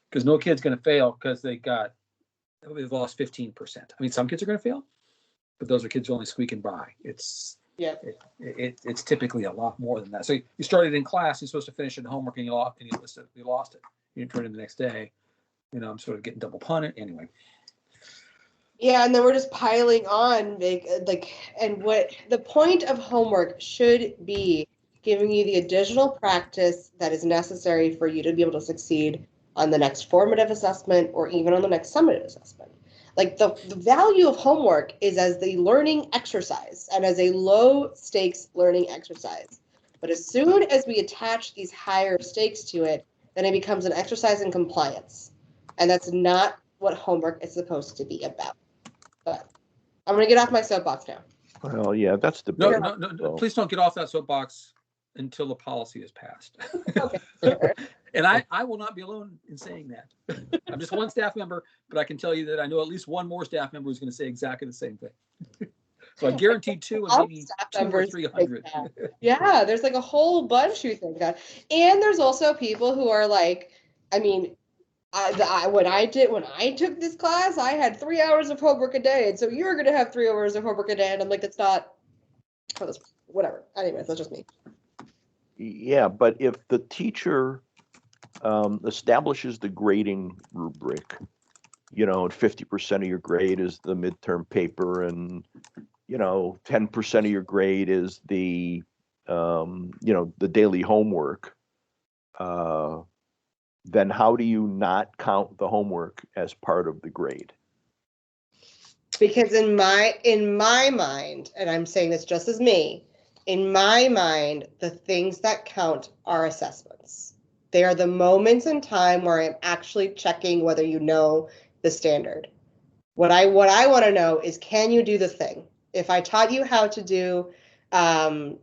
Because no kid's going to fail because they've lost 15%. I mean, some kids are going to fail, but those are kids only squeaking by. It's typically a lot more than that. So you started in class, you're supposed to finish it in homework, and you lost it. You didn't turn it in the next day. I'm sort of getting double punted anyway. Yeah, and then we're just piling on, and what the point of homework should be giving you the additional practice that is necessary for you to be able to succeed on the next formative assessment or even on the next summative assessment. The value of homework is as the learning exercise and as a low stakes learning exercise. But as soon as we attach these higher stakes to it, then it becomes an exercise in compliance. And that's not what homework is supposed to be about. But I'm going to get off my soapbox now. Well, yeah, that's the no. Please don't get off that soapbox until the policy is passed. Okay, sure. And I will not be alone in saying that. I'm just one staff member, but I can tell you that I know at least one more staff member who's going to say exactly the same thing. So I guarantee 2 and All maybe staff 200 or members 300. think that. Yeah, there's like a whole bunch who think that. And there's also people who are like, I mean, when I took this class, I had 3 hours of homework a day, and so you're going to have 3 hours of homework a day. And I'm like, that's not, whatever. Anyways, that's just me. Yeah, but if the teacher establishes the grading rubric, you know, 50% of your grade is the midterm paper, and 10% of your grade is the the daily homework. Then how do you not count the homework as part of the grade? Because in my mind, and I'm saying this just as me, in my mind, the things that count are assessments. They are the moments in time where I'm actually checking whether you know the standard. What I want to know is, can you do the thing? If I taught you how to do, if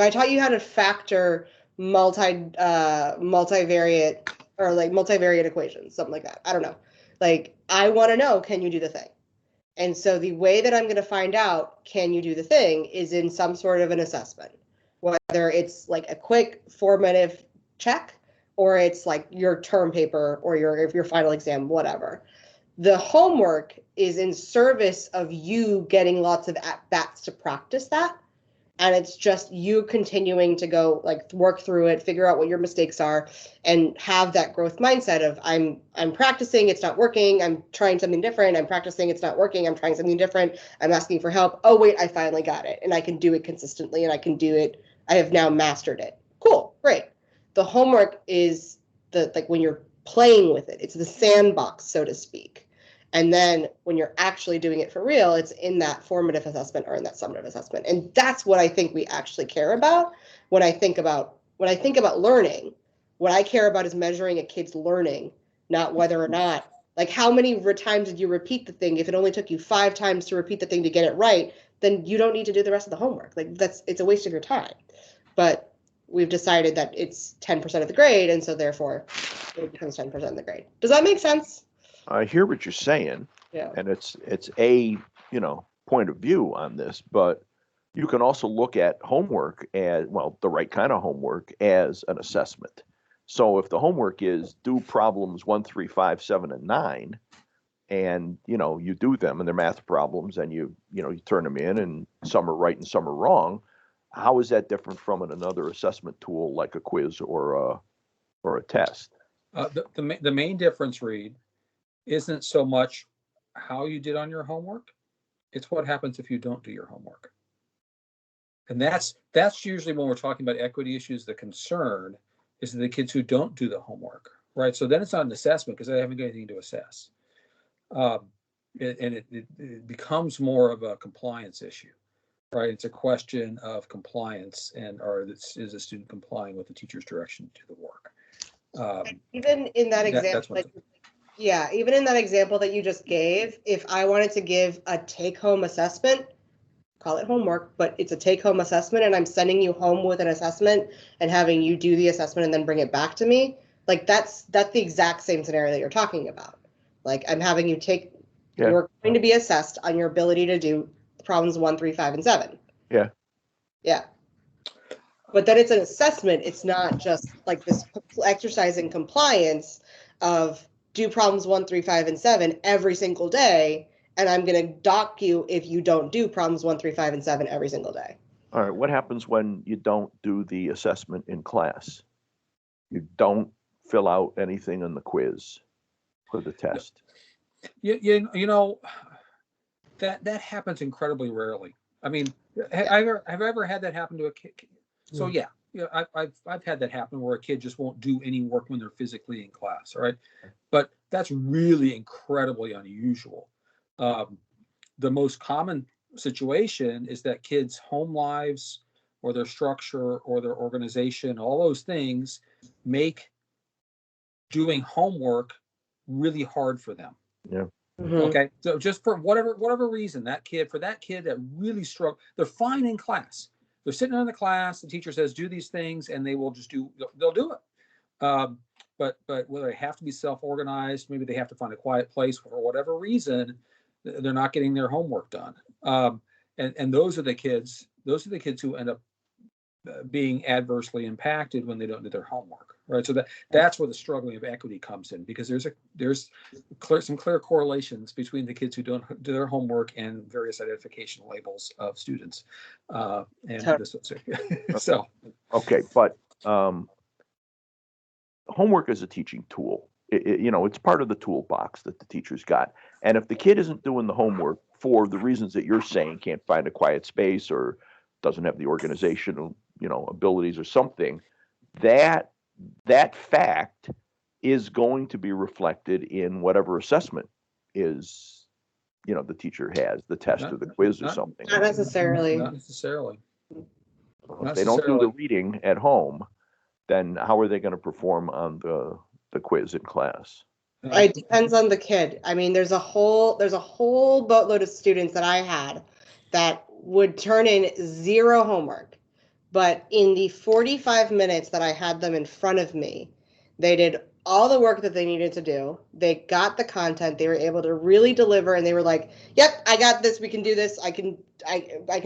I taught you how to factor multivariate or like multivariate equations, something like that. I don't know. Like, I want to know, can you do the thing? And so the way that I'm going to find out, can you do the thing, is in some sort of an assessment, whether it's like a quick formative check, or it's like your term paper or your final exam, whatever. The homework is in service of you getting lots of at-bats to practice that. And it's just you continuing to go, like, work through it, figure out what your mistakes are, and have that growth mindset of I'm practicing, it's not working, I'm trying something different, I'm practicing, it's not working, I'm trying something different, I'm asking for help. Oh wait, I finally got it, and I can do it consistently, and I can do it. I have now mastered it. Cool, great. The homework is when you're playing with it, it's the sandbox, so to speak. And then when you're actually doing it for real, it's in that formative assessment or in that summative assessment. And that's what I think we actually care about when I think about learning. What I care about is measuring a kid's learning, not whether or not, like, how many times did you repeat the thing? If it only took you 5 times to repeat the thing to get it right, then you don't need to do the rest of the homework. Like, it's a waste of your time. But we've decided that it's 10% of the grade, and so therefore it becomes 10% of the grade. Does that make sense? I hear what you're saying, Yeah. and it's a point of view on this, but you can also look at homework as, well, the right kind of homework, as an assessment. So if the homework is do problems 1, 3, 5, 7, and 9, and you do them, and they're math problems, and you turn them in, and some are right and some are wrong, how is that different from another assessment tool like a quiz or a test? The main difference, Reed, isn't so much how you did on your homework, it's what happens if you don't do your homework. And that's usually when we're talking about equity issues, the concern is the kids who don't do the homework, right? So then it's not an assessment because they haven't got anything to assess. It becomes more of a compliance issue, right? It's a question of compliance, and is a student complying with the teacher's direction to the work? Even in that example, even in that example that you just gave, if I wanted to give a take-home assessment, call it homework, but it's a take-home assessment, and I'm sending you home with an assessment and having you do the assessment and then bring it back to me, like that's the exact same scenario that you're talking about. Like, I'm having you you're going to be assessed on your ability to do problems 1, 3, 5, and 7. Yeah. Yeah. But then it's an assessment. It's not just like this exercise in compliance of do problems 1, 3, 5, and 7 every single day, and I'm going to dock you if you don't do problems 1, 3, 5, and 7 every single day. All right. What happens when you don't do the assessment in class? You don't fill out anything on the quiz or the test. That happens incredibly rarely. I mean, have I ever had that happen to a kid? So yeah, I've had that happen where a kid just won't do any work when they're physically in class, all right? But that's really incredibly unusual. The most common situation is that kids' home lives or their structure or their organization, all those things make doing homework really hard for them. Yeah. Mm-hmm. Okay. So just for whatever reason, that kid that really struggle, they're fine in class. They're sitting in the class, the teacher says, do these things, and they'll do it. But whether they have to be self-organized, maybe they have to find a quiet place for whatever reason, they're not getting their homework done. And those are the kids who end up being adversely impacted when they don't do their homework, right? So that's where the struggling of equity comes in, because there's some clear correlations between the kids who don't do their homework and various identification labels of students. So okay, but homework is a teaching tool. It's part of the toolbox that the teacher's got. And if the kid isn't doing the homework for the reasons that you're saying, can't find a quiet space or doesn't have the organizational, abilities or something, that fact is going to be reflected in whatever assessment is, the teacher has, the test or the quiz or something. Not necessarily. Not necessarily. If they don't do the reading at home, then how are they going to perform on the quiz in class? It depends on the kid. I mean, there's a whole boatload of students that I had that would turn in zero homework. But in the 45 minutes that I had them in front of me, they did all the work that they needed to do. They got the content. They were able to really deliver, and they were like, "Yep, I got this. We can do this. I can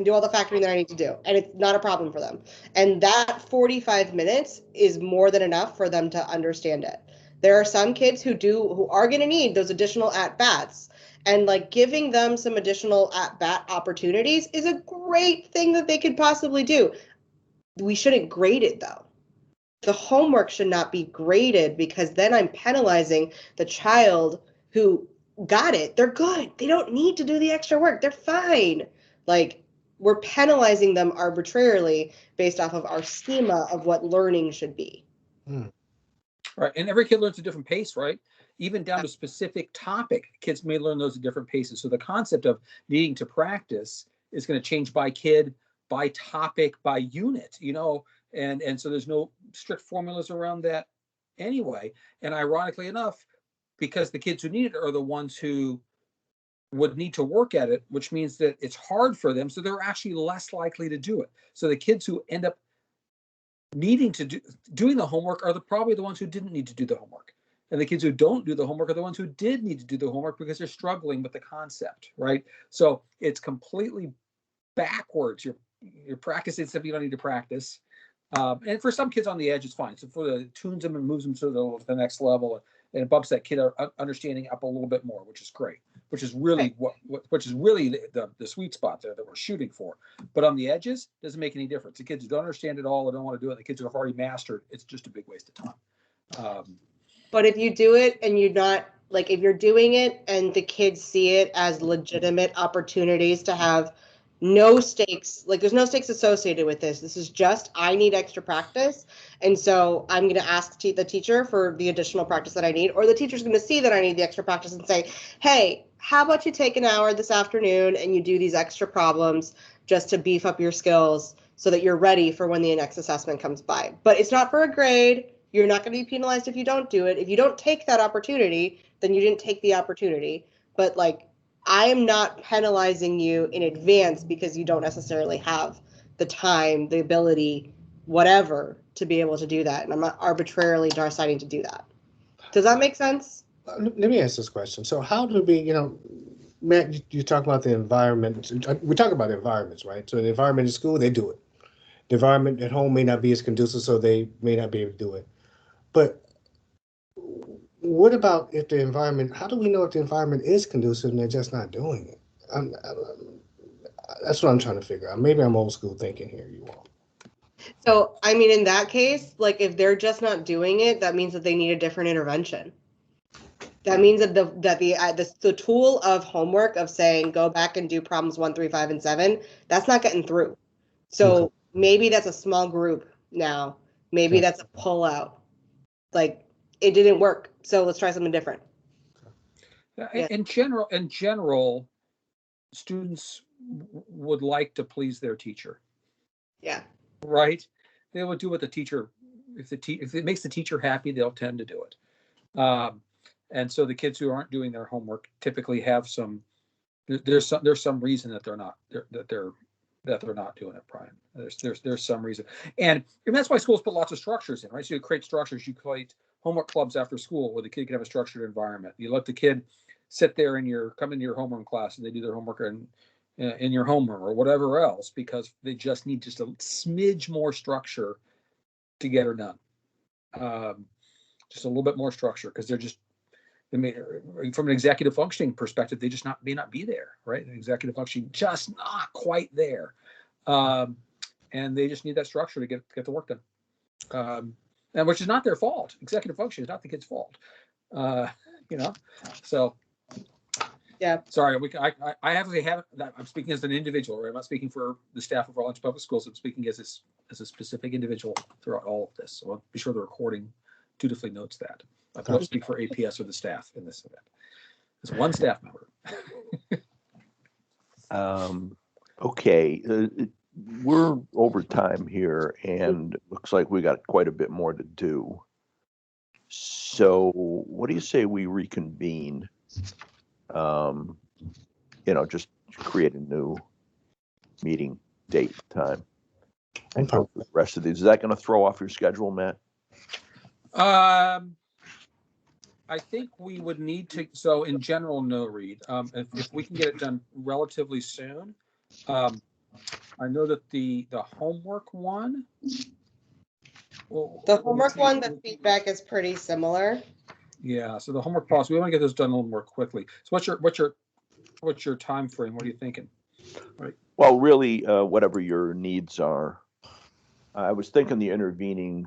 do all the factoring that I need to do," and it's not a problem for them. And that 45 minutes is more than enough for them to understand it. There are some kids who are going to need those additional at-bats, and like giving them some additional at-bat opportunities is a great thing that they could possibly do. We shouldn't grade it though. The homework should not be graded, because then I'm penalizing the child who got it. They're good. They don't need to do the extra work. They're fine. Like, we're penalizing them arbitrarily based off of our schema of what learning should be. Right. And every kid learns at a different pace, right? Even down to specific topic, kids may learn those at different paces. So the concept of needing to practice is going to change by kid, by topic, by unit, and so there's no strict formulas around that anyway. And ironically enough, because the kids who need it are the ones who would need to work at it, which means that it's hard for them, so they're actually less likely to do it. So the kids who end up needing to doing the homework are probably the ones who didn't need to do the homework. And the kids who don't do the homework are the ones who did need to do the homework because they're struggling with the concept, right? So it's completely backwards. You're practicing stuff you don't need to practice. And for some kids on the edge, it's fine. So for the tunes them and moves them to the next level, and it bumps that kid understanding up a little bit more, which is great. Which is really the sweet spot there that we're shooting for. But on the edges, doesn't make any difference. The kids who don't understand it all or don't want to do it, the kids who have already mastered, it's just a big waste of time. But if you do it and you're not, like, if you're doing it and the kids see it as legitimate opportunities to have no stakes, like there's no stakes associated with this. This is just, I need extra practice. And so I'm going to ask the teacher for the additional practice that I need, or the teacher's going to see that I need the extra practice and say, hey, how about you take an hour this afternoon and you do these extra problems just to beef up your skills so that you're ready for when the next assessment comes by. But it's not for a grade. You're not going to be penalized if you don't do it. If you don't take that opportunity, then you didn't take the opportunity. But like, I am not penalizing you in advance because you don't necessarily have the time, the ability, whatever, to be able to do that. And I'm not arbitrarily deciding to do that. Does that make sense? Let me ask this question. So how do we, Matt, you talk about the environment. We talk about environments, right? So the environment in school, they do it. The environment at home may not be as conducive, so they may not be able to do it. But what about if the environment, how do we know if the environment is conducive and they're just not doing it? That's what I'm trying to figure out. Maybe I'm old school thinking here, you all. So, I mean, in that case, like if they're just not doing it, that means that they need a different intervention. That means that the tool of homework of saying, go back and do problems 1, 3, 5, and 7, that's not getting through. So maybe that's a small group now. Maybe that's a pull out. Like, it didn't work, so let's try something different. Yeah. In general, students would like to please their teacher. Yeah. Right? They would do what the teacher, if it makes the teacher happy, they'll tend to do it. And so the kids who aren't doing their homework typically have there's some reason that they're that they're not doing it, Brian. There's some reason. And that's why schools put lots of structures in, right? So you create structures, you create homework clubs after school where the kid can have a structured environment. You let the kid sit there come into your homeroom class and they do their homework in your homeroom or whatever else, because they just need just a smidge more structure to get her done. Just a little bit more structure, because they're just, I mean, from an executive functioning perspective, they just may not be there, right? The executive functioning just not quite there, and they just need that structure to get the work done, and which is not their fault. Executive functioning is not the kid's fault, So, Yeah. Sorry, I have that. I'm speaking as an individual, right? I'm not speaking for the staff of Arlington Public Schools. I'm speaking as a specific individual throughout all of this. So I'll be sure the recording dutifully notes that. I don't speak for APS or the staff in this event. There's one staff member. Okay, we're over time here, and looks like we got quite a bit more to do. So, what do you say we reconvene? Just create a new meeting date time and go through the rest of these. Is that going to throw off your schedule, Matt? I think we would need to. So in general, no, Reed. If we can get it done relatively soon, I know that the homework one. The homework one, the feedback is pretty similar. Yeah. So the homework policy, we want to get this done a little more quickly. So what's your time frame? What are you thinking? Right. Well, really, whatever your needs are. I was thinking the intervening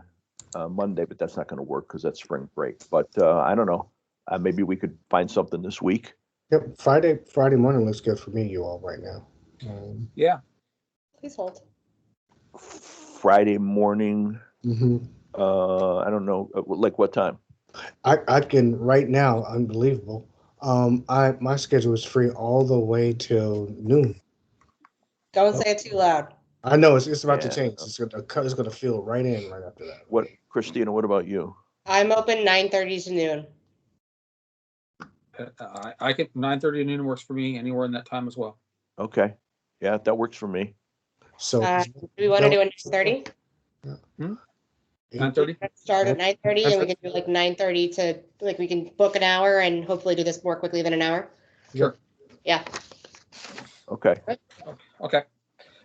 Monday, but that's not going to work because that's spring break. But I don't know. Maybe we could find something this week. Yep, Friday morning looks good for me, you all, right now. Yeah. Please hold. Friday morning. Mm-hmm. I don't know, like what time? I can right now. Unbelievable. My schedule is free all the way till noon. Don't say it too loud. I know it's about to change. It's gonna feel right in right after that. What, Christina? What about you? I'm open 9:30 to noon. I can 9:30 to noon works for me. Anywhere in that time as well. Okay, yeah, that works for me. So Do we want to do a 9:30? 9:30. Start at 9:30, and we can do like 9:30 to we can book an hour and hopefully do this more quickly than an hour. Sure. Yeah. Okay. Okay.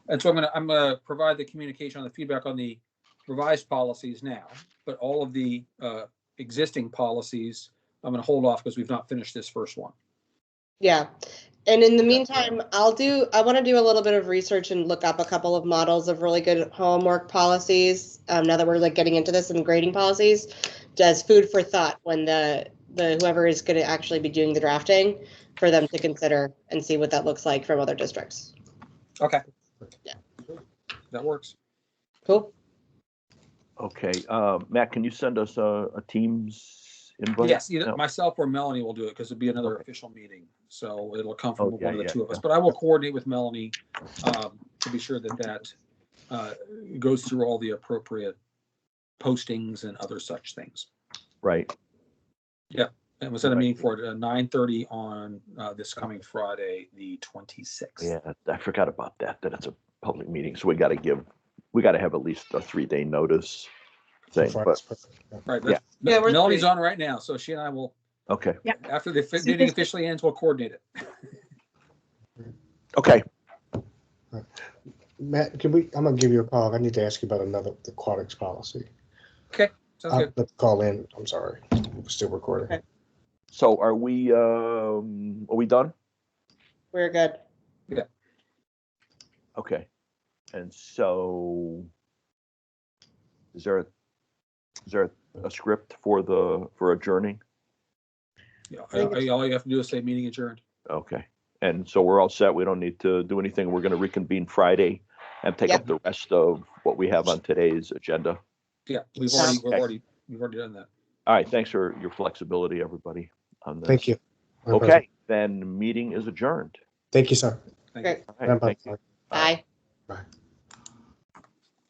And so I'm gonna provide the communication on the feedback on the revised policies now, but all of the existing policies I'm gonna hold off because we've not finished this first one. Yeah. And in the meantime, I want to do a little bit of research and look up a couple of models of really good homework policies. Now that we're getting into this and grading policies, as food for thought when the whoever is going to actually be doing the drafting for them to consider and see what that looks like from other districts. Okay. Yeah. That works. Cool. Okay, Matt, can you send us a Teams invite? Yes, either myself or Melanie will do it because it'll be another official meeting. So it'll come from one of the two of us. But I will coordinate with Melanie to be sure that goes through all the appropriate postings and other such things. Right. Yeah. And we'll set a meeting for 9:30 on this coming Friday, the 26th. Yeah, I forgot about that it's a public meeting. So we got to have at least a 3-day notice thing. But, right. Yeah. Melanie's on right now. So she and I will. Okay. Yeah. After the meeting officially ends, we'll coordinate it. Okay. Matt, I'm gonna give you a call. I need to ask you about the aquatics policy. Okay. Sounds good. Let's call in. I'm sorry. We're still recording. Okay. So are we done? We're good. Yeah. Okay. And so is there a script for adjourning? Yeah. All you have to do is say meeting adjourned. Okay. And so we're all set. We don't need to do anything. We're going to reconvene Friday and take up the rest of what we have on today's agenda. Yeah, we've already done that. All right. Thanks for your flexibility, everybody, on this. Thank you. Okay. Then meeting is adjourned. Thank you, sir. Great. All right, thank you. Bye. Bye.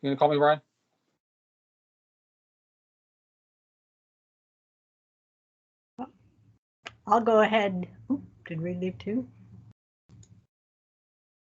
You gonna call me, Brian? I'll go ahead. Did we leave too?